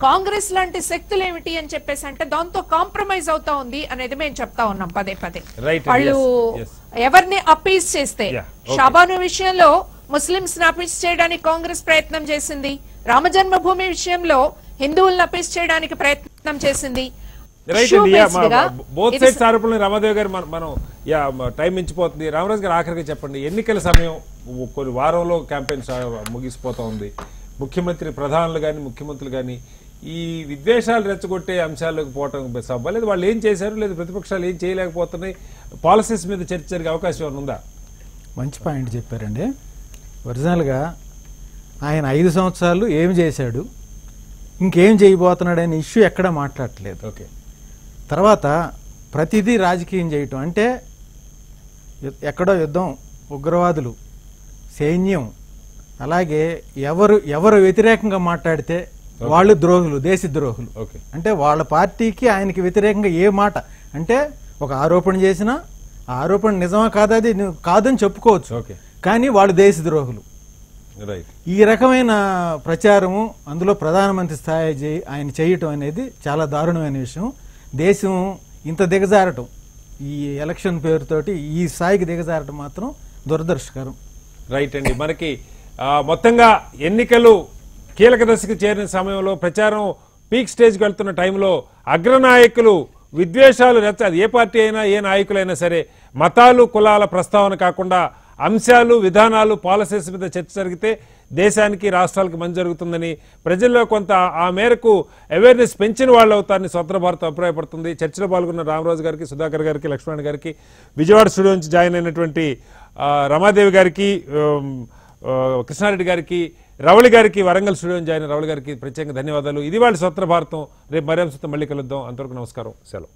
కాంగ్రెస్ లాంటి శక్తులు ఏమిటి అని చెప్పేసి అంటే దాంతో కాంప్రమైజ్ అవుతా ఉంది అనేది మేము చెప్తా ఉన్నాం పదే పదే. వాళ్ళు ఎవరిని అప్పీజ్ చేస్తే షాబాను విషయంలో ముస్లింస్ ని అప్పీజ్ చేయడానికి కాంగ్రెస్ ప్రయత్నం చేసింది, రామ జన్మభూమి విషయంలో హిందువులను అప్పీజ్ చేయడానికి ప్రయత్నం చేసింది. బోత్ సైడ్స్ ఆరోపణలు రామాదేవి గారు మనం టైం మించిపోతుంది. రామరాజు గారు ఆఖరికి చెప్పండి, ఎన్నికల సమయం కొన్ని వారంలో క్యాంపెయిన్ ముగిసిపోతా ఉంది. ముఖ్యమంత్రి ప్రధానులు కానీ ముఖ్యమంత్రులు కానీ ఈ విద్వేషాలు రెచ్చగొట్టే అంశాలకు పోవటం సభ లేదు. వాళ్ళు ఏం చేశారు, లేదు ప్రతిపక్షాలు ఏం చేయలేకపోతున్నాయి, పాలసీస్ మీద చర్చ జరిగే అవకాశం ఏమైనా ఉందా? మంచి పాయింట్ చెప్పారండి. ఒరిజినల్గా ఆయన 5 సంవత్సరాలు ఏం చేశాడు, ఇంకేం చేయబోతున్నాడు అనే ఇష్యూ ఎక్కడా మాట్లాడట్లేదు. ఓకే, తర్వాత ప్రతిదీ రాజకీయం చేయటం అంటే ఎక్కడో యుద్ధం, ఉగ్రవాదులు, సైన్యం, అలాగే ఎవరు వ్యతిరేకంగా మాట్లాడితే వాళ్ళు ద్రోహులు, దేశ ద్రోహులు. అంటే వాళ్ళ పార్టీకి ఆయనకి వ్యతిరేకంగా ఏ మాట అంటే ఒక ఆరోపణ చేసినా ఆ ఆరోపణ నిజమా కాదా అది కాదని చెప్పుకోవచ్చు, కానీ వాళ్ళు దేశ ద్రోహులు. ఈ రకమైన ప్రచారము అందులో ప్రధానమంత్రి స్థాయి ఆయన చేయటం అనేది చాలా దారుణమైన విషయం. దేశం ఇంత దిగజారటం, ఈ ఎలక్షన్ పేరుతోటి ఈ స్థాయికి దిగజారటం మాత్రం దురదృష్టకరం. రైట్ అండి. మనకి మొత్తంగా ఎన్నికలు కీలక దశకు చేరిన సమయంలో ప్రచారం పీక్ స్టేజ్కి వెళ్తున్న టైంలో అగ్రనాయకులు విద్వేషాలు అది ఏ పార్టీ అయినా ఏ నాయకులైనా సరే మతాలు కులాల ప్రస్తావన కాకుండా అంశాలు విధానాలు పాలసీస్ మీద చర్చ జరిగితే దేశానికి రాష్ట్రాలకు మంచి జరుగుతుందని ప్రజల్లో కొంత ఆ మేరకు అవేర్నెస్ పెంచిన వాళ్ళు అవుతారని స్వతంత్ర భారత్ అభిప్రాయపడుతుంది. చర్చలో పాల్గొన్న రామరాజు గారికి, సుధాకర్ గారికి, లక్ష్మణ్ గారికి, విజయవాడ స్టూడియో నుంచి జాయిన్ అయినటువంటి రమాదేవి గారికి, కృష్ణారెడ్డి గారికి, రవళి గారికి, వరంగల్ స్టూడియో జాయిన్ రవళి గారికి ప్రత్యేకంగా ధన్యవాదాలు. ఇది వాళ్ళ స్వతంత్ర భారతం. రేపు మరో అంశంతో మళ్ళీ కలుద్దాం. అంతవరకు నమస్కారం, సెలవు.